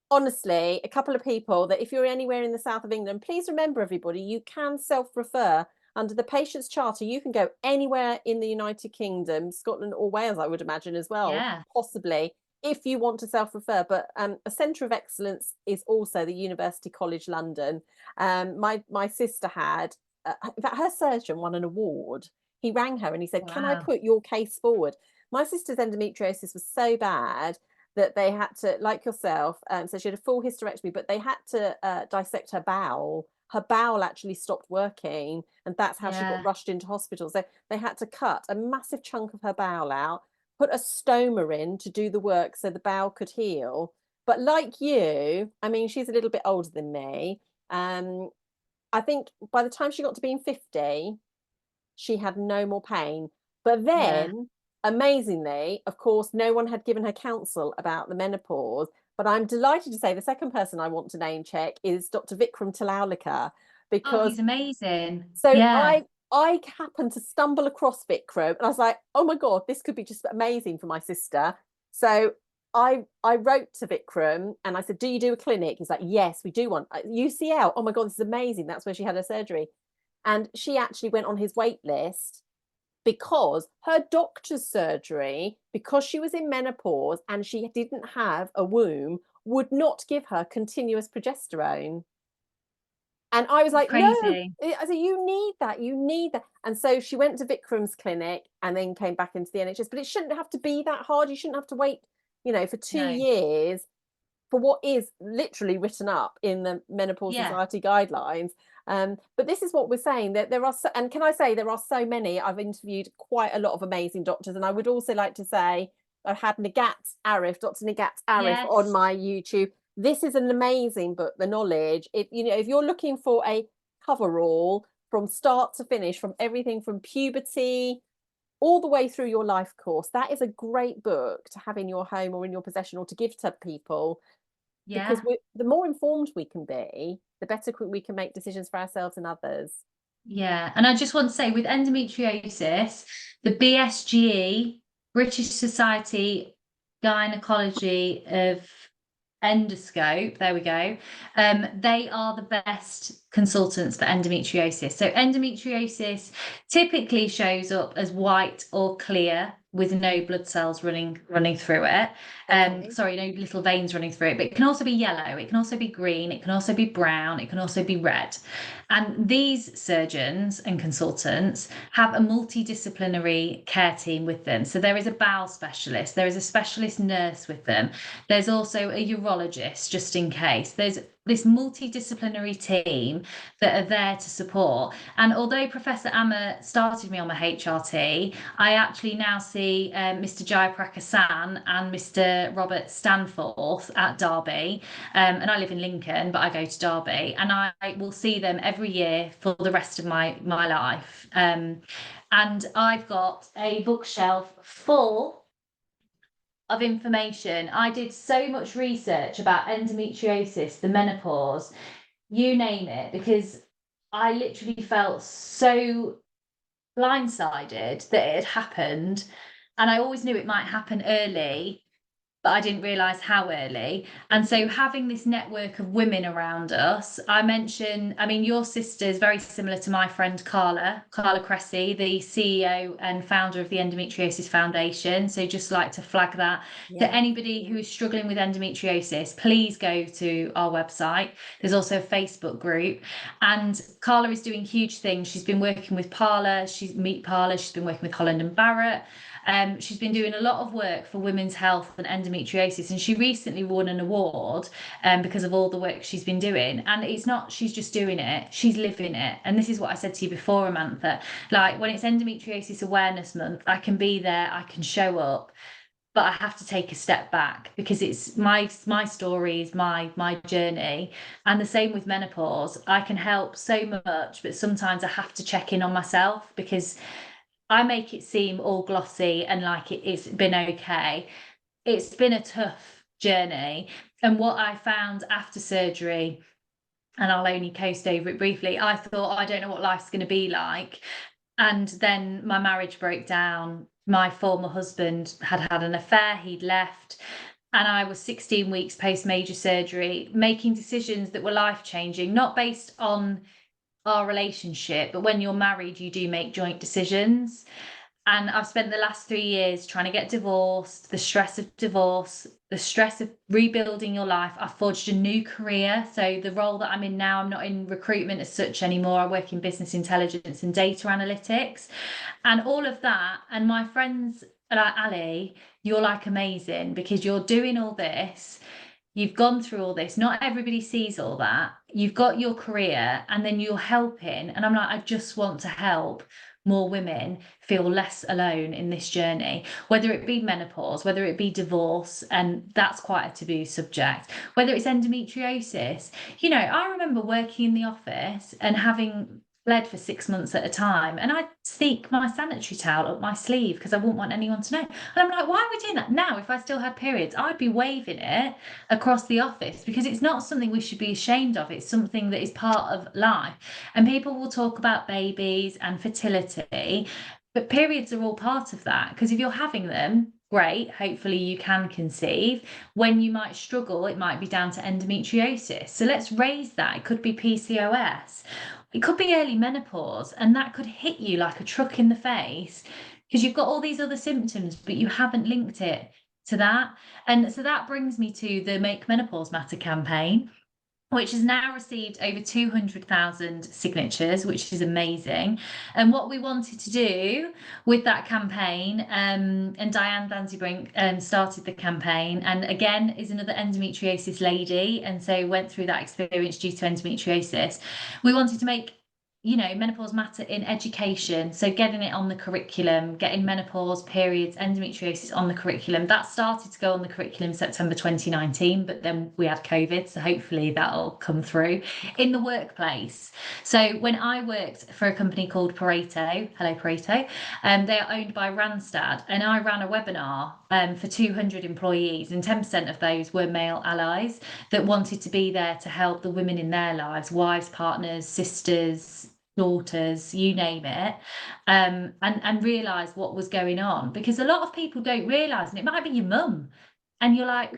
honestly, a couple of people that if you're anywhere in the south of England, please remember, everybody, you can self-refer under the patient's charter. You can go anywhere in the United Kingdom, Scotland or Wales, I would imagine as well, yeah, possibly, if you want to self-refer. But a centre of excellence is also the University College London. My sister had, in fact, her surgeon won an award. He rang her and he said, "Can I wow, put your case forward?" My sister's endometriosis was so bad that they had to, like yourself, so she had a full hysterectomy, but they had to dissect her bowel. Her bowel actually stopped working, and that's how she got yeah, rushed into hospital. So they had to cut a massive chunk of her bowel out, put a stoma in to do the work so the bowel could heal. But like you, I mean, she's a little bit older than me. Um, I think by the time she got to being 50, she had no more pain. But yeah, then, amazingly, of course, no one had given her counsel about the menopause. But I'm delighted to say the second person I want to name check is Dr. Vikram Talaulika, oh, because he's amazing. so Yeah, I happened to stumble across Vikram and I was like, oh my God, this could be just amazing for my sister. So I wrote to Vikram and I said, do you do a clinic? He's like, yes, we do one. UCL. Oh my God, this is amazing. That's where she had her surgery. And she actually went on his wait list because her doctor's surgery, because she was in menopause and she didn't have a womb, would not give her continuous progesterone. And I was it's like, no, crazy. I said, you need that, you need that. And so she went to Vikram's clinic and then came back into the NHS. But it shouldn't have to be that hard. You shouldn't have to wait, for two No, years for what is literally written up in the Menopause yeah, Society guidelines. But this is what we're saying, that there are, and can I say, there are so many. I've interviewed quite a lot of amazing doctors, and I would also like to say I've had Dr. Nagat Arif on yes, my YouTube. This is an amazing book, The Knowledge. If you're looking for a coverall from start to finish, from everything from puberty all the way through your life course, that is a great book to have in your home or in your possession or to give to people, because yeah, the more informed we can be, the better we can make decisions for ourselves and others. Yeah, and I just want to say with endometriosis, the BSGE, British Society Gynecology of Endoscope, there we go. They are the best consultants for endometriosis. So endometriosis typically shows up as white or clear with no blood cells running through it. Okay. Sorry, no little veins running through it, but it can also be yellow, it can also be green, it can also be brown, it can also be red. And these surgeons and consultants have a multidisciplinary care team with them. So there is a bowel specialist, there is a specialist nurse with them. There's also a urologist, just in case. There's this multidisciplinary team that are there to support. And although Professor Amma started me on my HRT, I actually now see Mr. Jayaprakasan and Mr. Robert Stanforth at Derby. And I live in Lincoln, but I go to Derby, and I will see them every year for the rest of my life. And I've got a bookshelf full of information. I did so much research about endometriosis, the menopause, you name it, because I literally felt so blindsided that it had happened. And I always knew it might happen early, but I didn't realise how early. And so having this network of women around us, I mean, your sister is very similar to my friend Carla Cressy, the CEO and founder of the Endometriosis Foundation. So just like to flag that to anybody who is struggling with endometriosis, please go to our website. There's also a Facebook group, and Carla is doing huge things. She's been working with Meet Parlour, she's been working with Holland and Barrett. She's been doing a lot of work for women's health and endometriosis, and she recently won an award because of all the work she's been doing. And it's not she's just doing it, she's living it. And this is what I said to you before, Amantha, like when it's Endometriosis Awareness Month, I can be there, I can show up, but I have to take a step back because it's my stories, my journey. And the same with menopause. I can help so much, but sometimes I have to check in on myself because I make it seem all glossy and like it's been okay. It's been a tough journey. And what I found after surgery, and I'll only coast over it briefly, I thought, I don't know what life's going to be like. And then my marriage broke down. My former husband had an affair, he'd left. And I was 16 weeks post major surgery, making decisions that were life-changing, not based on our relationship, but when you're married, you do make joint decisions. And I've spent the last 3 years trying to get divorced, the stress of divorce, the stress of rebuilding your life. I forged a new career. So the role that I'm in now, I'm not in recruitment as such anymore. I work in business intelligence and data analytics and all of that. And my friends are like, Ali, you're like amazing because you're doing all this. You've gone through all this. Not everybody sees all that. You've got your career and then you're helping. And I'm like, I just want to help more women feel less alone in this journey, whether it be menopause, whether it be divorce, and that's quite a taboo subject, whether it's endometriosis. You know, I remember working in the office and having bled for 6 months at a time, and I'd sneak my sanitary towel up my sleeve because I wouldn't want anyone to know. And I'm like, why are we doing that now? If I still had periods, I'd be waving it across the office because it's not something we should be ashamed of. It's something that is part of life. And people will talk about babies and fertility, but periods are all part of that because if you're having them, great, hopefully you can conceive. When you might struggle, it might be down to endometriosis. So let's raise that. It could be PCOS. It could be early menopause, and that could hit you like a truck in the face because you've got all these other symptoms, but you haven't linked it to that. And so that brings me to the Make Menopause Matter campaign, which has now received over 200,000 signatures, which is amazing. And what we wanted to do with that campaign, and Diane Danzebrink started the campaign, and again is another endometriosis lady, and so went through that experience due to endometriosis. We wanted to make Menopause Matter in education. So getting it on the curriculum, getting menopause, periods, endometriosis on the curriculum. That started to go on the curriculum September 2019, but then we had COVID. So hopefully that'll come through in the workplace. So when I worked for a company called Pareto, hello Pareto, they are owned by Randstad, and I ran a webinar for 200 employees, and 10% of those were male allies that wanted to be there to help the women in their lives, wives, partners, sisters, daughters, you name it, and realize what was going on, because a lot of people don't realize, and it might be your mum, and you're like,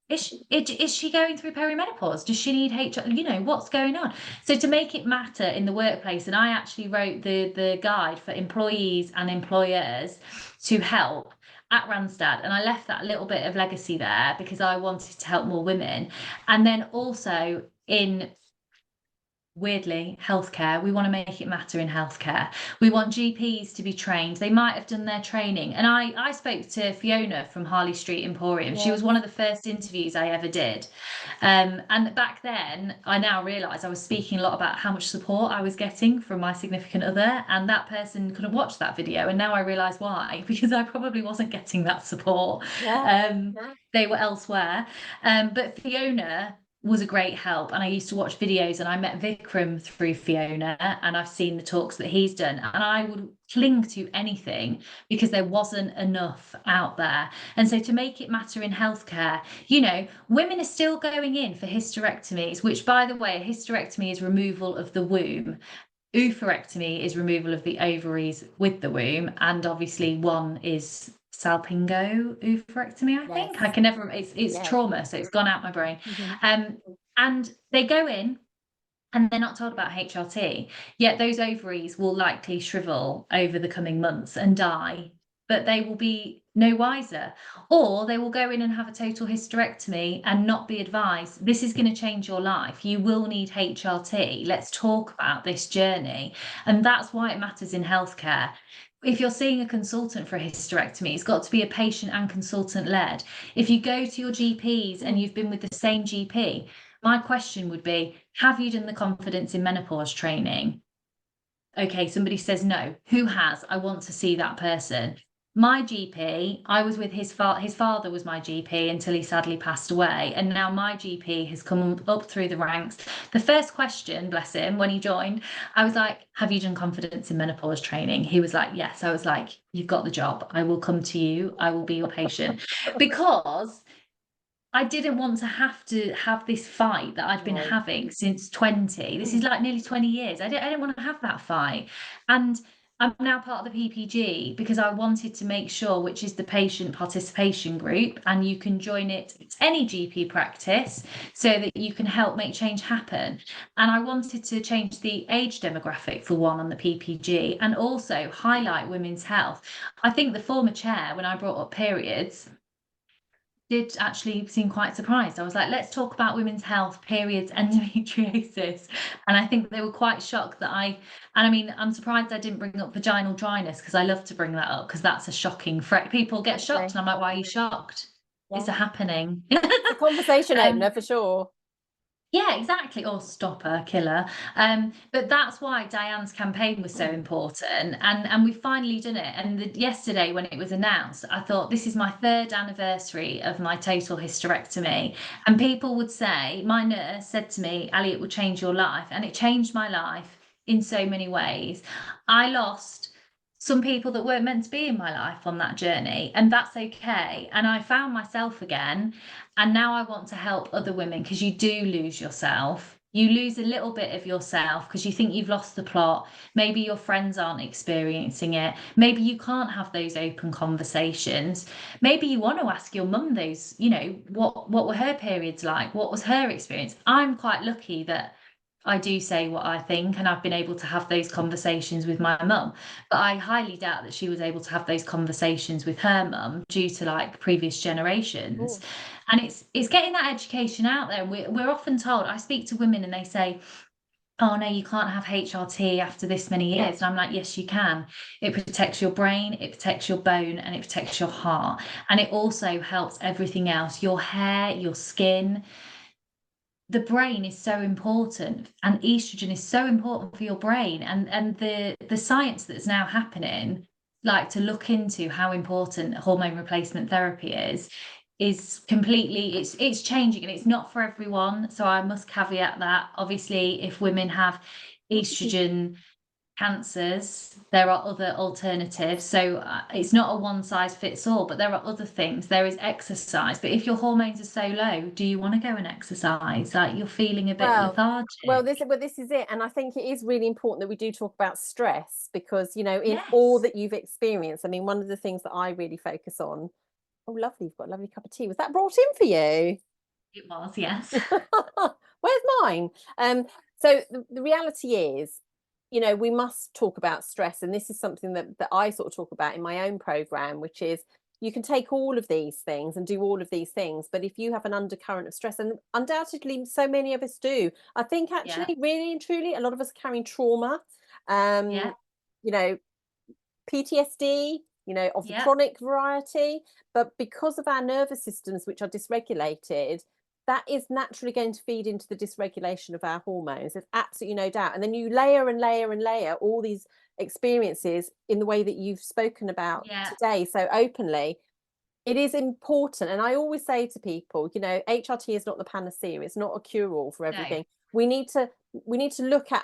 is she going through perimenopause? Does she need HR? What's going on? So to make it matter in the workplace, and I actually wrote the guide for employees and employers to help at Randstad, and I left that little bit of legacy there because I wanted to help more women. And then also in, weirdly, healthcare, we want to make it matter in healthcare. We want GPs to be trained. They might have done their training. And I spoke to Fiona from Harley Street Emporium. She was one of the first interviews I ever did. And back then, I now realise I was speaking a lot about how much support I was getting from my significant other, and that person couldn't watch that video. And now I realise why, because I probably wasn't getting that support. They were elsewhere. But Fiona was a great help, and I used to watch videos, and I met Vikram through Fiona, and I've seen the talks that he's done, and I would cling to anything because there wasn't enough out there. And so to make it matter in healthcare, women are still going in for hysterectomies, which, by the way, a hysterectomy is removal of the womb. Oophorectomy is removal of the ovaries with the womb, and obviously one is salpingo oophorectomy, I think. I can never, it's trauma, so it's gone out my brain. And they go in and they're not told about HRT, yet those ovaries will likely shrivel over the coming months and die, but they will be no wiser. Or they will go in and have a total hysterectomy and not be advised, this is going to change your life. You will need HRT. Let's talk about this journey. And that's why it matters in healthcare. If you're seeing a consultant for a hysterectomy, it's got to be a patient and consultant led. If you go to your GPs and you've been with the same GP, my question would be, have you done the confidence in menopause training? Okay, somebody says no. Who has? I want to see that person. My GP, I was with his father was my GP until he sadly passed away. And now my GP has come up through the ranks. The first question, bless him, when he joined, I was like, have you done confidence in menopause training? He was like, yes. I was like, you've got the job. I will come to you. I will be your patient. Because I didn't want to have this fight that I'd been having since 20. This is like nearly 20 years. I didn't want to have that fight. And I'm now part of the PPG because I wanted to make sure, which is the patient participation group, and you can join it at any GP practice so that you can help make change happen. And I wanted to change the age demographic for one on the PPG, and also highlight women's health. I think the former chair, when I brought up periods, did actually seem quite surprised. I was like, let's talk about women's health, periods, endometriosis. And I think they were quite shocked that I'm surprised I didn't bring up vaginal dryness, because I love to bring that up because that's a shocking threat. People get shocked and I'm like, why are you shocked? It's a happening. It's a conversation opener for sure. Yeah, exactly. Or stopper, killer. But that's why Diane's campaign was so important. And we've finally done it. And yesterday, when it was announced, I thought, this is my 3rd anniversary of my total hysterectomy. And people would say, my nurse said to me, Ali, it will change your life. And it changed my life in so many ways. I lost some people that weren't meant to be in my life on that journey, and that's okay. And I found myself again. And now I want to help other women, because you do lose yourself. You lose a little bit of yourself because you think you've lost the plot. Maybe your friends aren't experiencing it. Maybe you can't have those open conversations. Maybe you want to ask your mum those, what were her periods like? What was her experience? I'm quite lucky that I do say what I think, and I've been able to have those conversations with my mum. But I highly doubt that she was able to have those conversations with her mum due to previous generations. And it's getting that education out there. We're often told, I speak to women and they say, oh no, you can't have HRT after this many years. And I'm like, yes, you can. It protects your brain, it protects your bone, and it protects your heart. And it also helps everything else, your hair, your skin. the brain is so important, and estrogen is so important for your brain, and the science that's now happening, like to look into how important hormone replacement therapy is completely, it's changing, and it's not for everyone. So I must caveat that. Obviously, if women have estrogen cancers, there are other alternatives. So it's not a one size fits all, but there are other things. There is exercise. But if your hormones are so low, do you want to go and exercise? Like, you're feeling a bit lethargic. Well, this is it. And I think it is really important that we do talk about stress, because, you know, in all Yes, that you've experienced, I mean, one of the things that I really focus on. Oh, lovely. You've got a lovely cup of tea. Was that brought in for you? it was, yes. Where's mine? So the reality is, you know, we must talk about stress. And this is something that I sort of talk about in my own program, which is you can take all of these things and do all of these things. But if you have an undercurrent of stress, and undoubtedly so many of us do, I think Yeah, actually, really and truly, a lot of us are carrying trauma. yeah, You know, PTSD, you know, of the yeah, chronic variety, but because of our nervous systems, which are dysregulated, that is naturally going to feed into the dysregulation of our hormones. There's absolutely no doubt. And then you layer and layer and layer all these experiences in the way that you've spoken about yeah, today so openly. It is important. And I always say to people, you know, HRT is not the panacea. It's not a cure-all for no, everything. We need to look at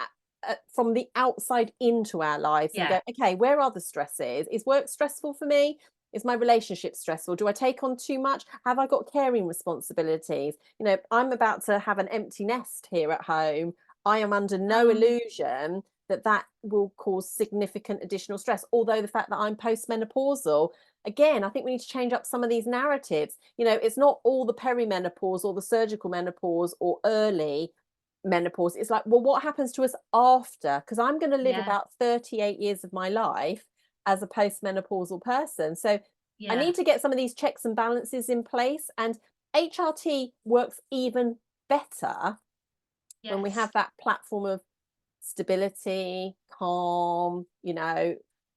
from the outside into our lives and yeah, go, okay, where are the stresses? Is work stressful for me? Is my relationship stressful? Do I take on too much? Have I got caring responsibilities? You know, I'm about to have an empty nest here at home. I am under no um, illusion that that will cause significant additional stress. Although the fact that I'm postmenopausal, again, I think we need to change up some of these narratives. You know, it's not all the perimenopause or the surgical menopause or early menopause. It's like, well, what happens to us after? Because I'm going to live yeah, about 38 years of my life as a postmenopausal person. So I yeah, need to get some of these checks and balances in place. And HRT works even better when we yes. have that platform of stability, calm, you know,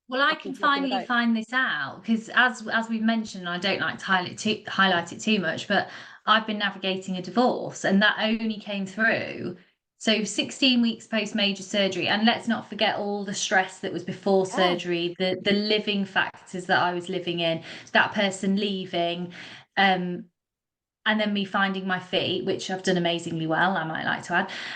Well, I up can and up in the finally boat. find this out because, as we've mentioned, I don't like to highlight it too much, but I've been navigating a divorce, and that only came through. So 16 weeks post major surgery, and let's not forget all the stress that was before Yeah. surgery, the living factors that I was living in, that person leaving, um, and then me finding my feet, which I've done amazingly well, I might like to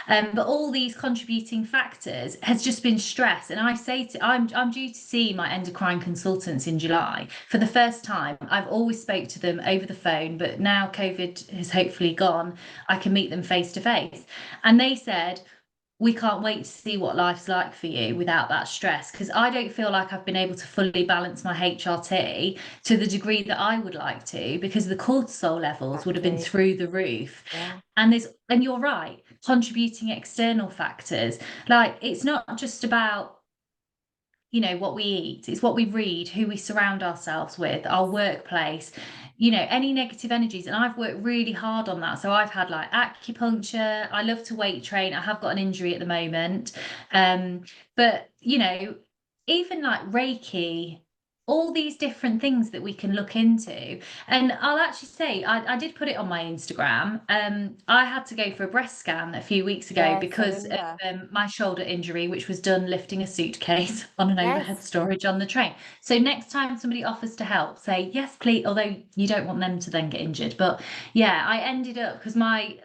add. But all these contributing factors has just been stress. And I'm due to see my endocrine consultants in July for the first time. I've always spoke to them over the phone, but now COVID has hopefully gone, I can meet them face to face. And they said, we can't wait to see what life's like for you without that stress, because I don't feel like I've been able to fully balance my HRT to the degree that I would like to, because the cortisol levels would have been Exactly. through the roof. Yeah. And you're right, contributing external factors. Like, it's not just about, what we eat, it's what we read, who we surround ourselves with, our workplace, any negative energies. And I've worked really hard on that. So I've had like acupuncture, I love to weight train, I have got an injury at the moment. But even like Reiki, all these different things that we can look into. And I'll actually say, I did put it on my Instagram. I had to go for a breast scan a few weeks ago Yes, I because of remember. my shoulder injury, which was done lifting a suitcase on an overhead Yes. storage on the train. So next time somebody offers to help, say yes, please. Although you don't want them to then get injured. But yeah, I ended up, because my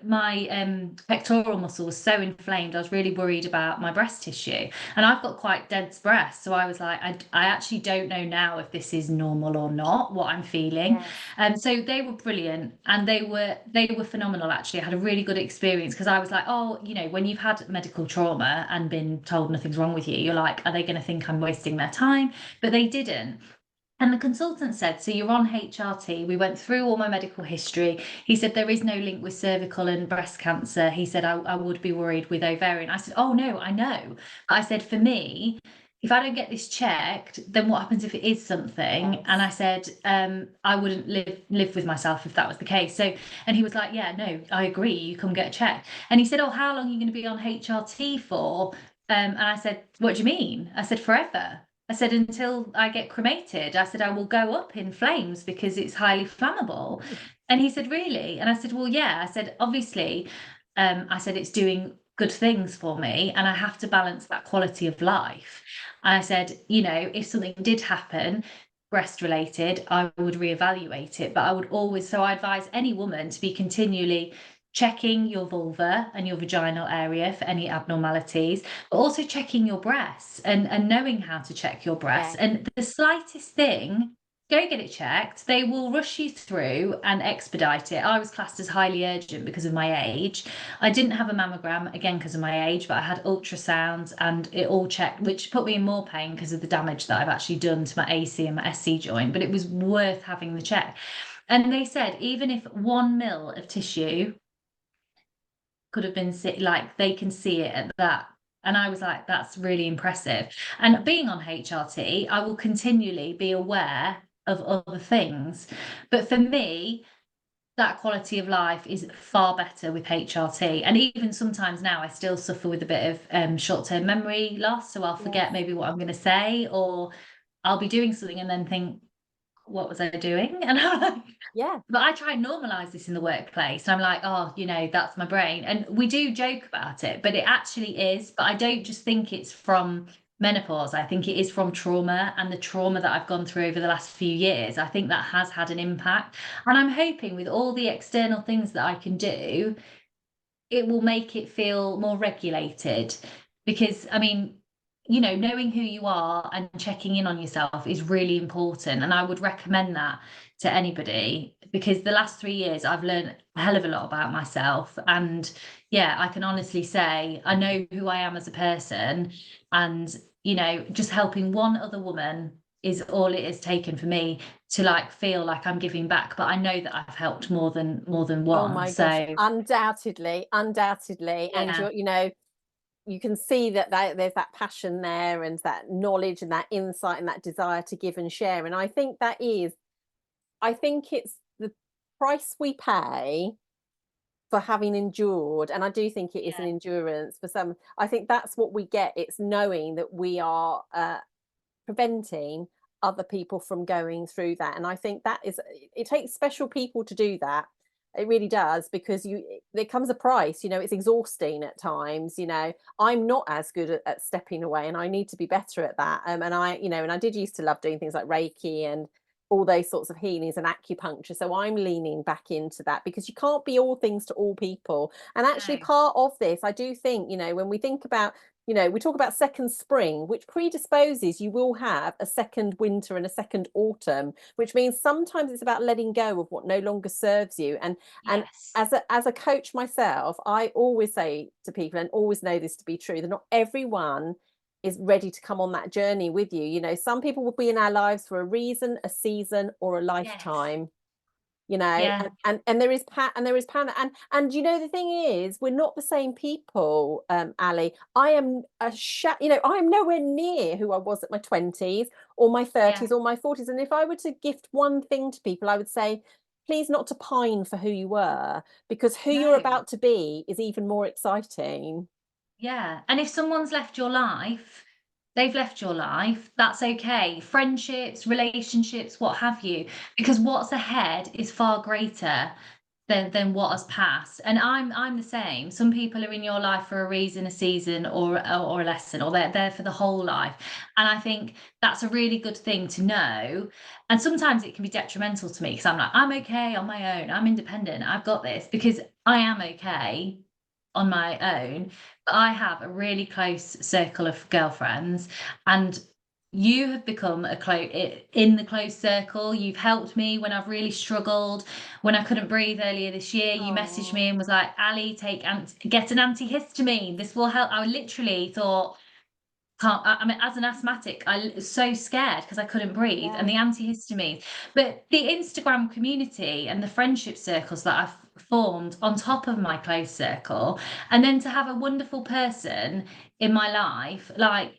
pectoral muscle was so inflamed, I was really worried about my breast tissue, and I've got quite dense breasts. So I was like, I actually don't know now if this is normal or not, what I'm feeling. Yes. So they were brilliant, and they were phenomenal. Actually, I had a really good experience, because I was like, oh, when you've had medical trauma and been told nothing's wrong with you, you're like, are they going to think I'm wasting their time? But they didn't. And the consultant said, so you're on HRT. We went through all my medical history. He said, there is no link with cervical and breast cancer. He said, I would be worried with ovarian. I said, oh, no, I know. I said, for me, if I don't get this checked, then what happens if it is something? And I Yes. said, I wouldn't live with myself if that was the case. So, and he was like, yeah, no, I agree. You come get checked. And he said, oh, how long are you going to be on HRT for? And I said, what do you mean? I said, forever. I said, until I get cremated. I said, I will go up in flames because it's highly flammable. And he said, really? And I said, well, yeah. I said, obviously, I said it's doing good things for me, and I have to balance that quality of life. And I said, you know, if something did happen breast related, I would reevaluate it. But I would always, so I advise any woman to be continually checking your vulva and your vaginal area for any abnormalities, but also checking your breasts and knowing how to check your breasts. Yeah. And the slightest thing, go get it checked. They will rush you through and expedite it. I was classed as highly urgent because of my age. I didn't have a mammogram, again, because of my age, but I had ultrasounds and it all checked, which put me in more pain because of the damage that I've actually done to my AC and my SC joint, but it was worth having the check. And they said, even if 1 mil of tissue could have been, like, they can see it at that. And I was like, that's really impressive. And being on HRT, I will continually be aware of other things. But for me, that quality of life is far better with HRT. And even sometimes now, I still suffer with a bit of short-term memory loss. So I'll Yes. forget maybe what I'm going to say, or I'll be doing something and then think, what was I doing? And I'm like, Yeah. but I try and normalize this in the workplace. I'm like, oh, you know, that's my brain. And we do joke about it, but it actually is. But I don't just think it's from menopause. I think it is from trauma and the trauma that I've gone through over the last few years. I think that has had an impact. And I'm hoping with all the external things that I can do, it will make it feel more regulated. Because, I mean, you know, knowing who you are and checking in on yourself is really important. And I would recommend that to anybody, because the last 3 years I've learned a hell of a lot about myself. And yeah, I can honestly say I know who I am as a person. And, you know, just helping one other woman is all it has taken for me to like feel like I'm giving back. But I know that I've helped more than Oh one. my gosh, So undoubtedly, undoubtedly. And yeah, you know, you can see that there's that passion there and that knowledge and that insight and that desire to give and share. And I think it's the price we pay for having endured, and I do think it is an yeah, endurance for some. I think that's what we get. It's knowing that we are preventing other people from going through that. And I think that is, it takes special people to do that. It really does, because there comes a price, you know, it's exhausting at times, you know. I'm not as good at stepping away, and I need to be better at that. And I, you know, and I did used to love doing things like Reiki and all those sorts of healings and acupuncture. So I'm leaning back into that, because you can't be all things to all people. And actually, no, part of this, I do think, you know, when we think about, you know, we talk about second spring, which predisposes you will have a second winter and a second autumn, which means sometimes it's about letting go of what no longer serves you. And yes, as a coach myself, I always say to people, and always know this to be true, that not everyone is ready to come on that journey with you. You know, some people will be in our lives for a reason, a season, or a yes, lifetime, you know. yeah, And there is power, and you know, the thing is, we're not the same people. Ali, I am you know, I am nowhere near who I was at my 20s or my yeah, 30s or my 40s. And if I were to gift one thing to people, I would say, please not to pine for who you were, because who you're no, about to be is even more exciting. yeah. And if someone's left your life, they've left your life, that's okay. Friendships, relationships, what have you, because what's ahead is far greater than what has passed. And I'm the same. Some people are in your life for a reason, a season, or a lesson, or they're there for the whole life. And I think that's a really good thing to know. And sometimes it can be detrimental to me, because I'm like, I'm okay on my own, I'm independent, I've got this, because I am okay on my own. But I have a really close circle of girlfriends, and you have become a close in the close circle. You've helped me when I've really struggled. When I couldn't breathe earlier this year, you messaged me Oh, and was like, Ali, get an antihistamine. This will help. I literally thought, can't, I mean, as an asthmatic, I was so scared because I couldn't breathe, and yeah. the antihistamine. But the Instagram community and the friendship circles that I've formed on top of my close circle, and then to have a wonderful person in my life, like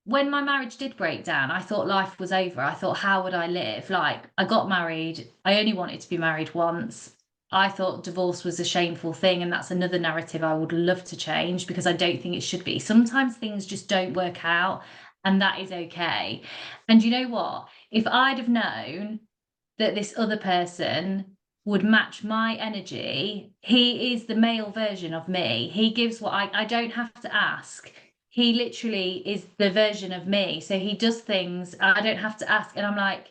when my marriage did break down, I thought life was over. I thought, how would I live? Like, I got married. I only wanted to be married once. I thought divorce was a shameful thing. And that's another narrative I would love to change, because I don't think it should be. Sometimes things just don't work out, and that is okay. And you know what? If I'd have known that this other person would match my energy. He is the male version of me. He gives what I don't have to ask. He literally is the version of me. So he does things I don't have to ask. And I'm like,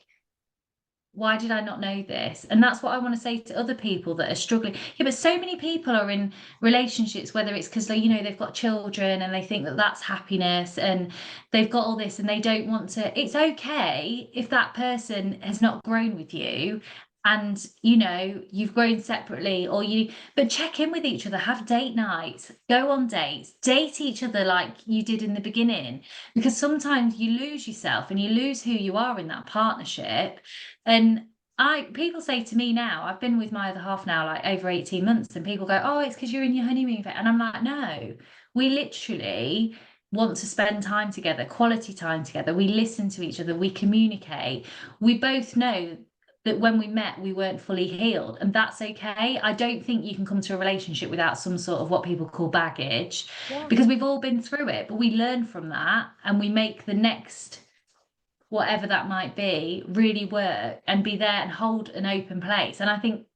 why did I not know this? And that's what I want to say to other people that are struggling. Yeah, but so many people are in relationships, whether it's because they've got children and they think that that's happiness, and they've got all this and they don't want to. It's okay if that person has not grown with you, and you've grown separately, but check in with each other, have date nights, go on dates, date each other like you did in the beginning, because sometimes you lose yourself and you lose who you are in that partnership. And people say to me now, I've been with my other half now like over 18 months, and people go, oh, it's because you're in your honeymoon phase. And I'm like, no, we literally want to spend time together, quality time together. We listen to each other, we communicate. We both know that when we met, we weren't fully healed, and that's okay. I don't think you can come to a relationship without some sort of what people call baggage, because we've all been through it, but we learn from that and we make the next whatever that might be really work and be there and hold an open place. And I think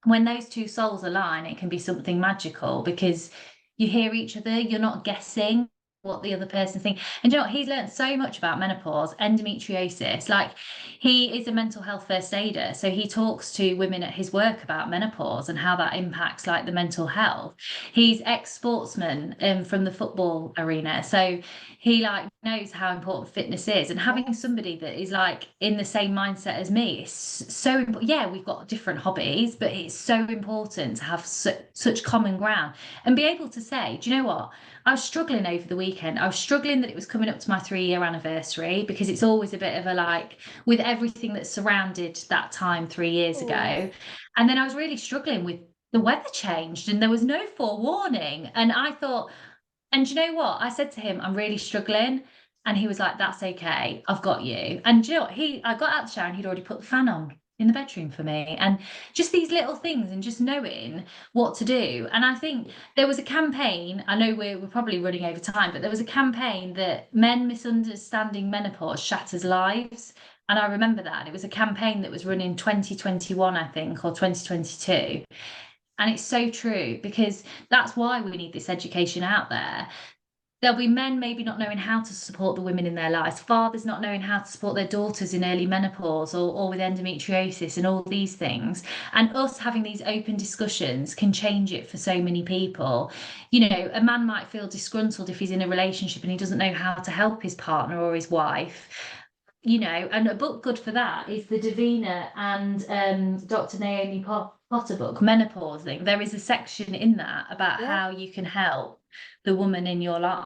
when those two souls align, it can be something magical, because you hear each other, you're not guessing what the other person thinks. And he's learned so much about menopause, endometriosis. Like, he is a mental health first aider, so he talks to women at his work about menopause and how that impacts like the mental health. He's ex-sportsman from the football arena, so he like knows how important fitness is, and having somebody that is like in the same mindset as me is so important. Yeah, we've got different hobbies, but it's so important to have such common ground and be able to say, do you know what, I was struggling over the weekend. I was struggling that it was coming up to my 3-year anniversary, because it's always a bit of a like, with everything that surrounded that time 3 years ago. And then I was really struggling with the weather changed and there was no forewarning. And I thought, and you know what? I said to him, I'm really struggling. And he was like, that's okay. I've got you. And you know what? I got out of the shower and he'd already put the fan on in the bedroom for me. And just these little things and just knowing what to do. And I think there was a campaign, I know we're probably running over time, but there was a campaign that Men Misunderstanding Menopause Shatters Lives. And I remember that. It was a campaign that was run in 2021, I think, or 2022. And it's so true, because that's why we need this education out there. There'll be men maybe not knowing how to support the women in their lives, fathers not knowing how to support their daughters in early menopause or with endometriosis and all these things. And us having these open discussions can change it for so many people. A man might feel disgruntled if he's in a relationship and he doesn't know how to help his partner or his wife. And a book good for that is the Davina and Dr. Naomi Potter book, Menopause Thing. There is a section in that about how you can help the woman in your life.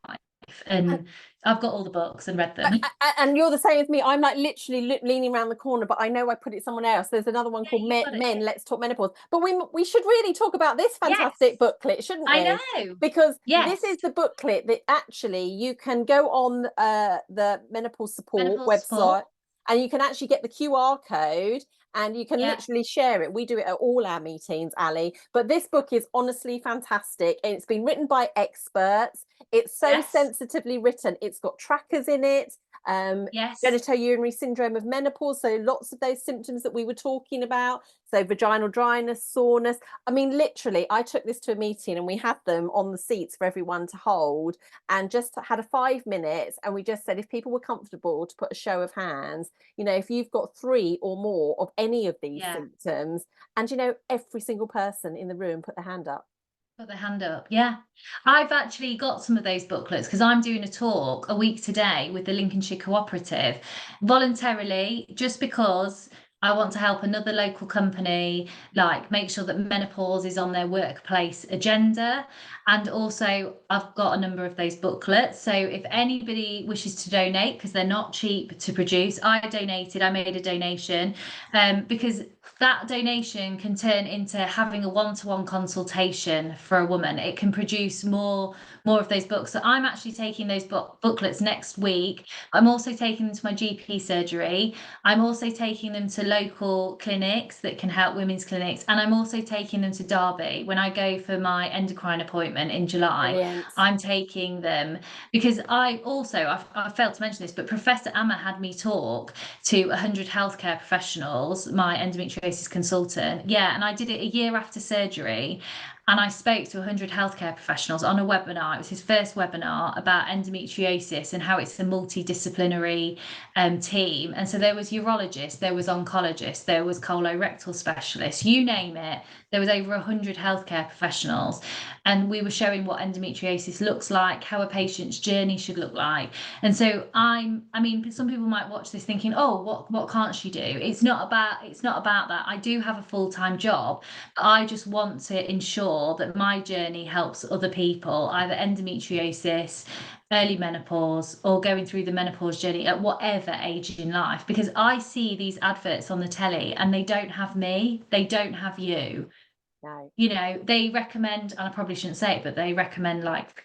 And I've got all the books and read them. And you're the same as me. I'm like literally leaning around the corner, but I know I put it somewhere else. There's another one called Men, Let's Talk Menopause. But we should really talk about this fantastic booklet, shouldn't we? I know. Because this is the booklet that actually you can go on the Menopause Support website, and you can actually get the QR code, and you can literally share it. We do it at all our meetings, Ali. But this book is honestly fantastic. And it's been written by experts. It's so sensitively written. It's got trackers in it. Genitourinary syndrome of menopause. So lots of those symptoms that we were talking about. So vaginal dryness, soreness. I mean, literally, I took this to a meeting and we had them on the seats for everyone to hold, and just had a 5 minutes. And we just said, if people were comfortable to put a show of hands, if you've got 3 or more of any of these symptoms, and every single person in the room put their hand up. Put their hand up. Yeah. I've actually got some of those booklets because I'm doing a talk a week today with the Lincolnshire Cooperative voluntarily, just because I want to help another local company, like make sure that menopause is on their workplace agenda. And also I've got a number of those booklets. So if anybody wishes to donate, because they're not cheap to produce, I made a donation, because that donation can turn into having a one-to-one consultation for a woman. It can produce more of those books. So I'm actually taking those booklets next week. I'm also taking them to my GP surgery. I'm also taking them to local clinics that can help women's clinics. And I'm also taking them to Derby when I go for my endocrine appointment in July. Brilliant. I'm taking them because I failed to mention this, but Professor Amma had me talk to 100 healthcare professionals, my endometriosis endometriosis consultant. Yeah, and I did it a year after surgery. And I spoke to 100 healthcare professionals on a webinar. It was his first webinar about endometriosis and how it's a multidisciplinary team. And so there was urologists, there was oncologists, there was colorectal specialists, you name it. There was over 100 healthcare professionals. And we were showing what endometriosis looks like, how a patient's journey should look like. And so I mean, some people might watch this thinking, oh, what can't she do? It's not about that. I do have a full-time job. I just want to ensure that my journey helps other people, either endometriosis, early menopause, or going through the menopause journey at whatever age in life. Because I see these adverts on the telly and they don't have me, they don't have you. No. You know, they recommend, and I probably shouldn't say it, but they recommend like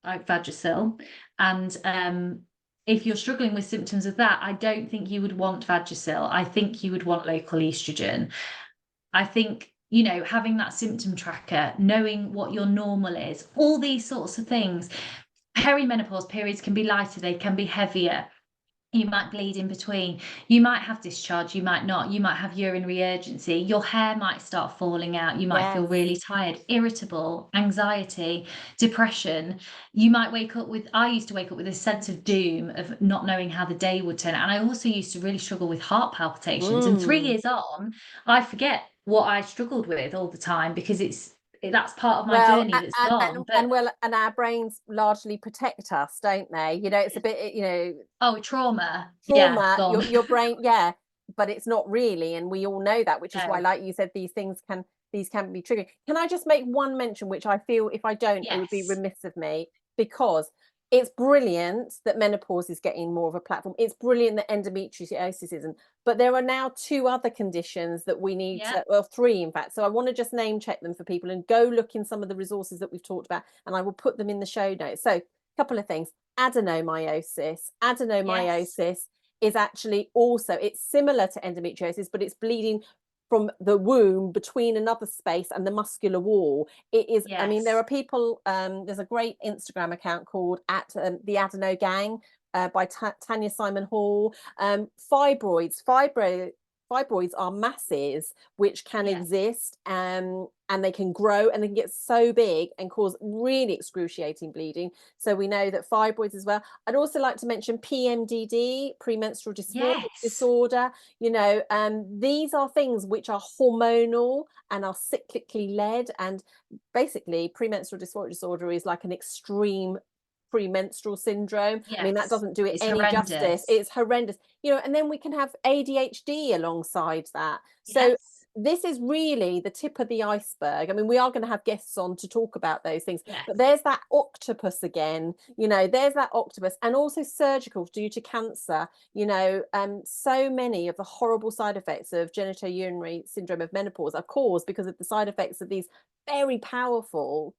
Vagisil. And if you're struggling with symptoms of that, I don't think you would want Vagisil. I think you would want local estrogen. I think, you know, having that symptom tracker, knowing what your normal is, all these sorts of things. Perimenopause periods can be lighter, they can be heavier. You might bleed in between. You might have discharge, you might not. You might have urinary urgency. Your hair might start falling out. You might feel Yes. really tired, irritable, anxiety, depression. You might wake up with, I used to wake up with a sense of doom of not knowing how the day would turn out. And I also used to really struggle with heart palpitations. And 3 years on, I forget what I struggled with all the time because that's part of my Well, journey that's gone. But and our brains largely protect us, don't they? You know, it's a bit, you know, oh, trauma. Yeah, trauma, gone. your brain, yeah, but it's not really, and we all know that, which is why, No. like you said, these can be triggering. Can I just make one mention, which I feel if I don't, it would be Yes. remiss of me, because it's brilliant that menopause is getting more of a platform. It's brilliant that endometriosis isn't, but there are now two other conditions that we need Yeah. to, well, three in fact. So I want to just name check them for people and go look in some of the resources that we've talked about, and I will put them in the show notes. So a couple of things. Adenomyosis. Yes. Adenomyosis is actually also, it's similar to endometriosis, but it's bleeding from the womb between another space and the muscular wall. It is, I mean, there Yes. are people, there's a great Instagram account called at the Adeno Gang by Tanya Simon Hall. Fibroids are masses which can Yeah. exist, and they can grow and they can get so big and cause really excruciating bleeding. So we know that fibroids as well. I'd also like to mention PMDD, premenstrual dysphoric Yes. disorder. You know, these are things which are hormonal and are cyclically led. And basically, premenstrual dysphoric disorder is like an extreme premenstrual syndrome. I mean, that Yes. doesn't do it It's any justice. horrendous. It's horrendous. You know, and then we can have ADHD alongside that. So Yes. this is really the tip of the iceberg. I mean, we are going to have guests on to talk about those things, but Yes. there's that octopus again. You know, there's that octopus, and also surgical due to cancer. You know, so many of the horrible side effects of genitourinary syndrome of menopause are caused because of the side effects of these very powerful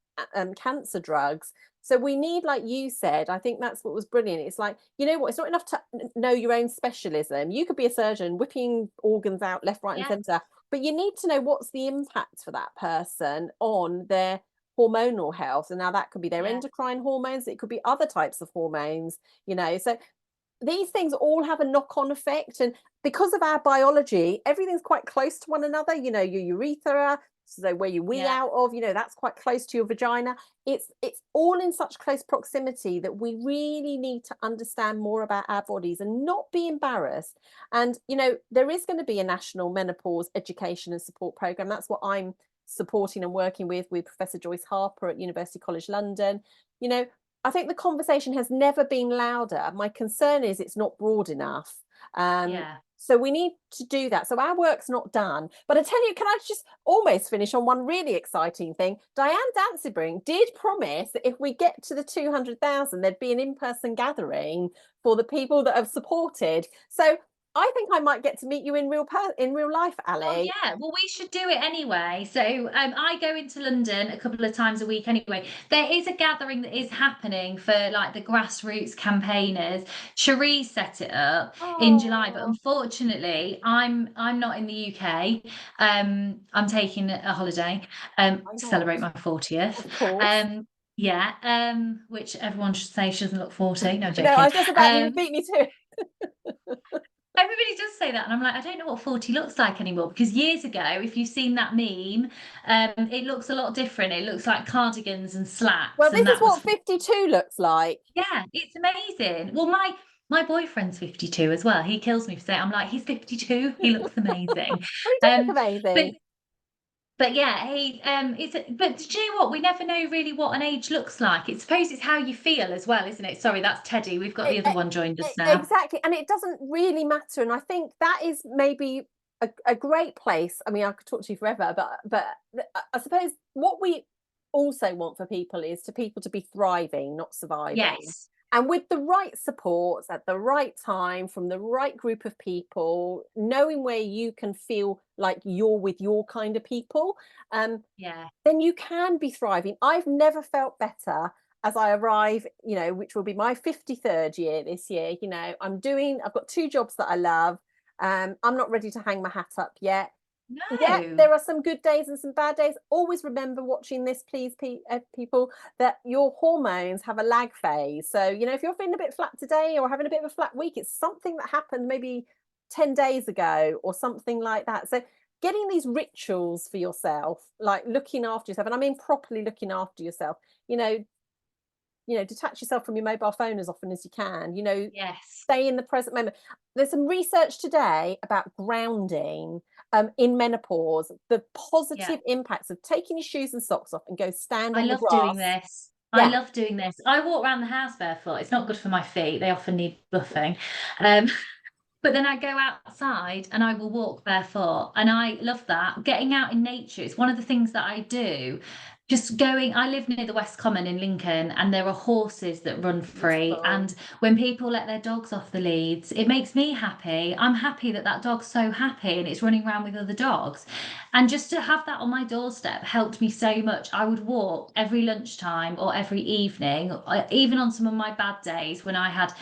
cancer drugs. So we need, like you said, I think that's what was brilliant. It's like, you know what, it's not enough to know your own specialism. You could be a surgeon whipping organs out left, right, and Yeah. centre, but you need to know what's the impact for that person on their hormonal health. And now that could be their Yeah. endocrine hormones, it could be other types of hormones, you know. So these things all have a knock-on effect, and because of our biology, everything's quite close to one another. You know, your urethra, so where you wee Yeah. out of, you know, that's quite close to your vagina. It's all in such close proximity that we really need to understand more about our bodies and not be embarrassed. And you know, there is going to be a national menopause education and support program. That's what I'm supporting and working with Professor Joyce Harper at University College London. You know, I think the conversation has never been louder. My concern is it's not broad enough. Yeah. So we need to do that. So our work's not done. But I tell you, can I just almost finish on one really exciting thing? Diane Danzebrink did promise that if we get to the 200,000, there'd be an in-person gathering for the people that have supported. So I think I might get to meet you in real life, Oh Ali. yeah, well we should do it anyway. So I go into London a couple of times a week anyway. There is a gathering that is happening for like the grassroots campaigners. Cherie set it up in July, but Oh, unfortunately I'm not in the UK. I'm taking a holiday why to not? celebrate my 40th. Of course. Um yeah, which everyone should say she doesn't look 40. No, No, I joking. was just about, you beat me to it. Everybody does say that, and I'm like, I don't know what 40 looks like anymore, because years ago, if you've seen that meme, it looks a lot different. It looks like cardigans and Well, slacks, and this is that was, what 52 looks like. yeah, it's amazing. Well, my boyfriend's 52 as well. He kills me for saying, I'm like, he's 52. He looks amazing. Well, he does Um, look but amazing. but yeah, but do you know what? We never know really what an age looks like. It's suppose it's how you feel as well, isn't it? Sorry, that's Teddy. We've got E- the other one joined us now. Exactly. And it doesn't really matter. And I think that is maybe a great place. I mean, I could talk to you forever, but I suppose what we also want for people is to people to be thriving, not surviving. Yes. And with the right supports at the right time from the right group of people, knowing where you can feel like you're with your kind of people, um, Yeah. then you can be thriving. I've never felt better as I arrive, which will be my 53rd year this year. I've got two jobs that I love. I'm not ready to hang my hat up yet. Yeah, No. there are some good days and some bad days. Always remember watching this, please, people, that your hormones have a lag phase. So, if you're feeling a bit flat today or having a bit of a flat week, it's something that happened maybe 10 days ago or something like that. So, getting these rituals for yourself, like looking after yourself, and I mean properly looking after yourself, you know, detach yourself from your mobile phone as often as you can, Yes. stay in the present moment. There's some research today about grounding in menopause, the Yeah. positive impacts of taking your shoes and socks off and go stand I on the love doing grass. this. I Yeah. love doing this. I walk around the house barefoot. It's not good for my feet. They often need buffing. Um, But then I go outside and I will walk barefoot. And I love that. Getting out in nature, it's one of the things that I do. Just going, I live near the West Common in Lincoln, and there are horses that run free. Beautiful. And when people let their dogs off the leads, it makes me happy. I'm happy that that dog's so happy and it's running around with other dogs. And just to have that on my doorstep helped me so much. I would walk every lunchtime or every evening, even on some of my bad days when I had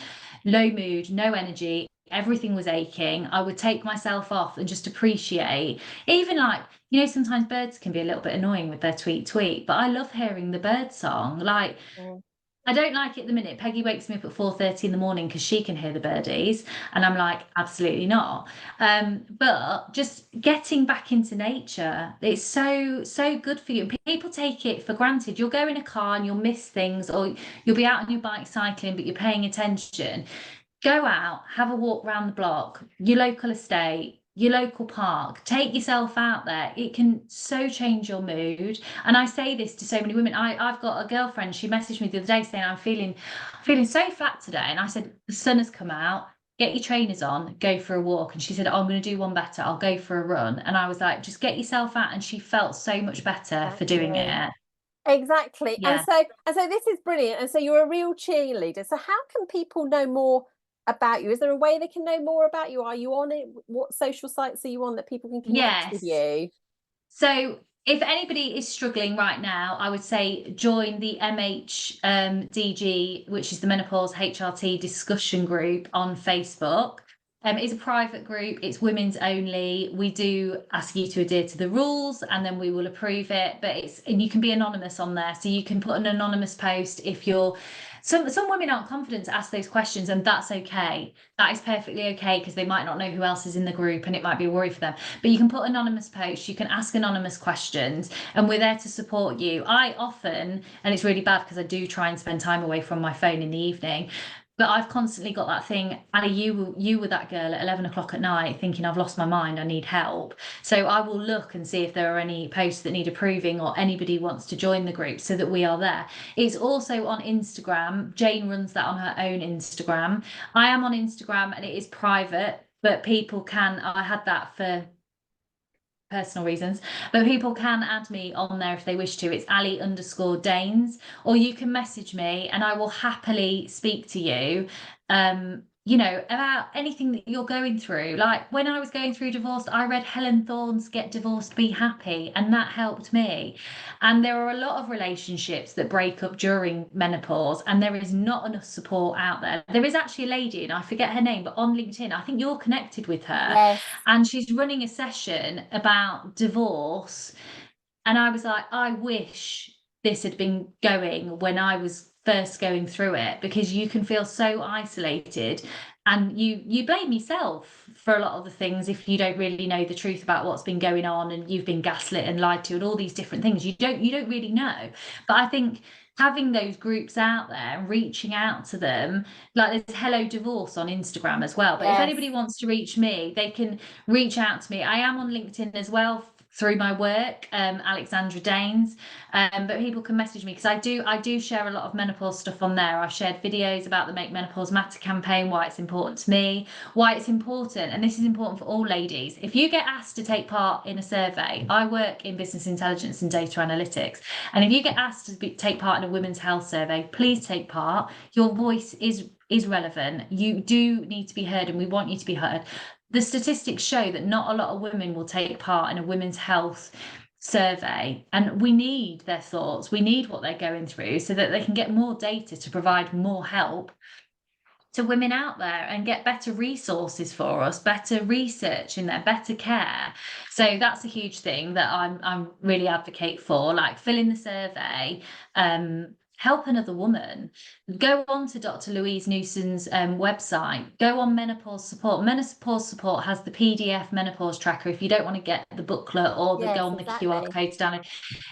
low mood, no energy, everything was aching. I would take myself off and just appreciate, even like, sometimes birds can be a little bit annoying with their tweet tweet, but I love hearing the bird song. Like, Mm. I don't like it at the minute. Peggy wakes me up at 4:30 in the morning because she can hear the birdies, and I'm like, absolutely not. But just getting back into nature, it's so, so good for you. People take it for granted. You'll go in a car and you'll miss things, or you'll be out on your bike cycling, but you're paying attention. Go out, have a walk around the block, your local estate, your local park, take yourself out there. It can so change your mood. And I say this to so many women. I've got a girlfriend, she messaged me the other day saying, I'm feeling so flat today. And I said, the sun has come out, get your trainers on, go for a walk. And she said, oh, I'm going to do one better. I'll go for a run. And I was like, just get yourself out. And she felt so much better for doing Exactly. it. Exactly. And Yeah. so this is brilliant. And so you're a real cheerleader. So how can people know more about you? Is there a way they can know more about you? Are you on it? What social sites are you on that people can connect with Yes. you? So if anybody is struggling right now, I would say join the MHDG, which is the Menopause HRT discussion group on Facebook. It's a private group, it's women's only. We do ask you to adhere to the rules and then we will approve it. And you can be anonymous on there. So you can put an anonymous post if you're some women aren't confident to ask those questions, and that's okay. That is perfectly okay because they might not know who else is in the group and it might be a worry for them. But you can put anonymous posts, you can ask anonymous questions, and we're there to support you. I often, and it's really bad because I do try and spend time away from my phone in the evening, but I've constantly got that thing, Ali, you were that girl at 11 o'clock at night thinking, I've lost my mind, I need help. So I will look and see if there are any posts that need approving or anybody wants to join the group so that we are there. It's also on Instagram. Jane runs that on her own Instagram. I am on Instagram and it is private, but people can, I had that for personal reasons, but people can add me on there if they wish to. It's Ali_Daines, or you can message me and I will happily speak to you. About anything that you're going through. Like when I was going through divorce, I read Helen Thorne's Get Divorced, Be Happy, and that helped me. And there are a lot of relationships that break up during menopause, and there is not enough support out there. There is actually a lady, and I forget her name, but on LinkedIn, I think you're connected with her, Yes. and she's running a session about divorce. And I was like, I wish this had been going when I was first going through it, because you can feel so isolated, and you blame yourself for a lot of the things if you don't really know the truth about what's been going on, and you've been gaslit and lied to and all these different things. You don't really know. But I think having those groups out there and reaching out to them, like there's Hello Divorce on Instagram as well. But if Yes. anybody wants to reach me, they can reach out to me. I am on LinkedIn as well through my work, Alexandra Daines. But people can message me, because I do share a lot of menopause stuff on there. I've shared videos about the Make Menopause Matter campaign, why it's important to me, why it's important, and this is important for all ladies. If you get asked to take part in a survey, I work in business intelligence and data analytics, and if you get asked to take part in a women's health survey, please take part. Your voice is relevant. You do need to be heard, and we want you to be heard. The statistics show that not a lot of women will take part in a women's health survey, and we need their thoughts. We need what they're going through so that they can get more data to provide more help to women out there and get better resources for us, better research in there, better care. So that's a huge thing that I'm really advocate for, like fill in the survey, help another woman. Go on to Dr. Louise Newson's website, go on Menopause Support. Menopause Support has the PDF menopause tracker if you don't want to get the booklet or the Yes, go on the QR exactly. code to download.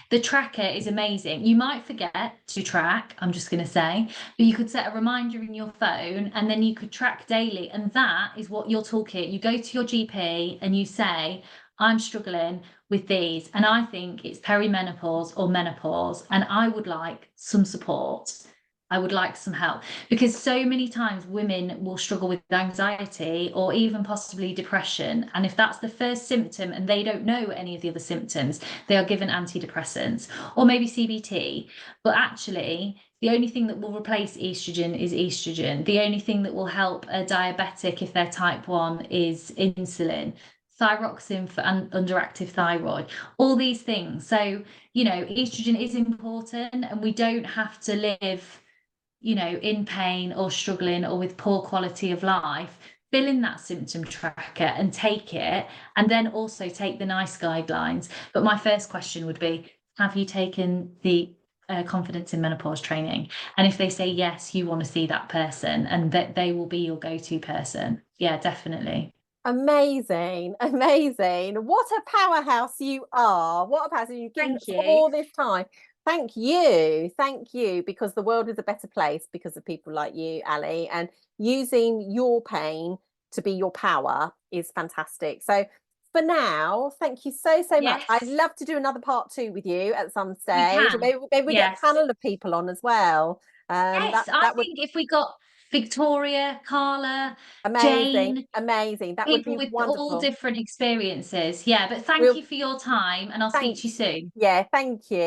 The tracker is amazing. You might forget to track, I'm just going to say, but you could set a reminder in your phone, and then you could track daily. And that is what your toolkit. You go to your GP and you say, I'm struggling with these, and I think it's perimenopause or menopause, and I would like some support. I would like some help, because so many times women will struggle with anxiety or even possibly depression. And if that's the first symptom and they don't know any of the other symptoms, they are given antidepressants or maybe CBT. But actually, the only thing that will replace estrogen is estrogen. The only thing that will help a diabetic if they're type 1 is insulin, thyroxine for underactive thyroid, all these things. So, estrogen is important, and we don't have to live in pain or struggling or with poor quality of life. Fill in that symptom tracker and take it, and then also take the NICE guidelines. But my first question would be, have you taken the confidence in menopause training? And if they say yes, you want to see that person, and that they will be your go-to person. Yeah, definitely. Amazing, amazing. What a powerhouse you are. What a powerhouse. You've given Thank us you. all this time. Thank you, because the world is a better place because of people like you, Ali, and using your pain to be your power is fantastic. So for now, thank you so much. I'd Yes, love to do another part 2 with you at some we stage. can. Maybe we get a Yes. panel of people on as well. Yes, I That would think if we got Victoria, Carla, amazing, Jane, amazing. That would people be with all wonderful. different experiences. Yeah, but thank We'll you for your time, and I'll speak thank to you soon. Yeah, thank you.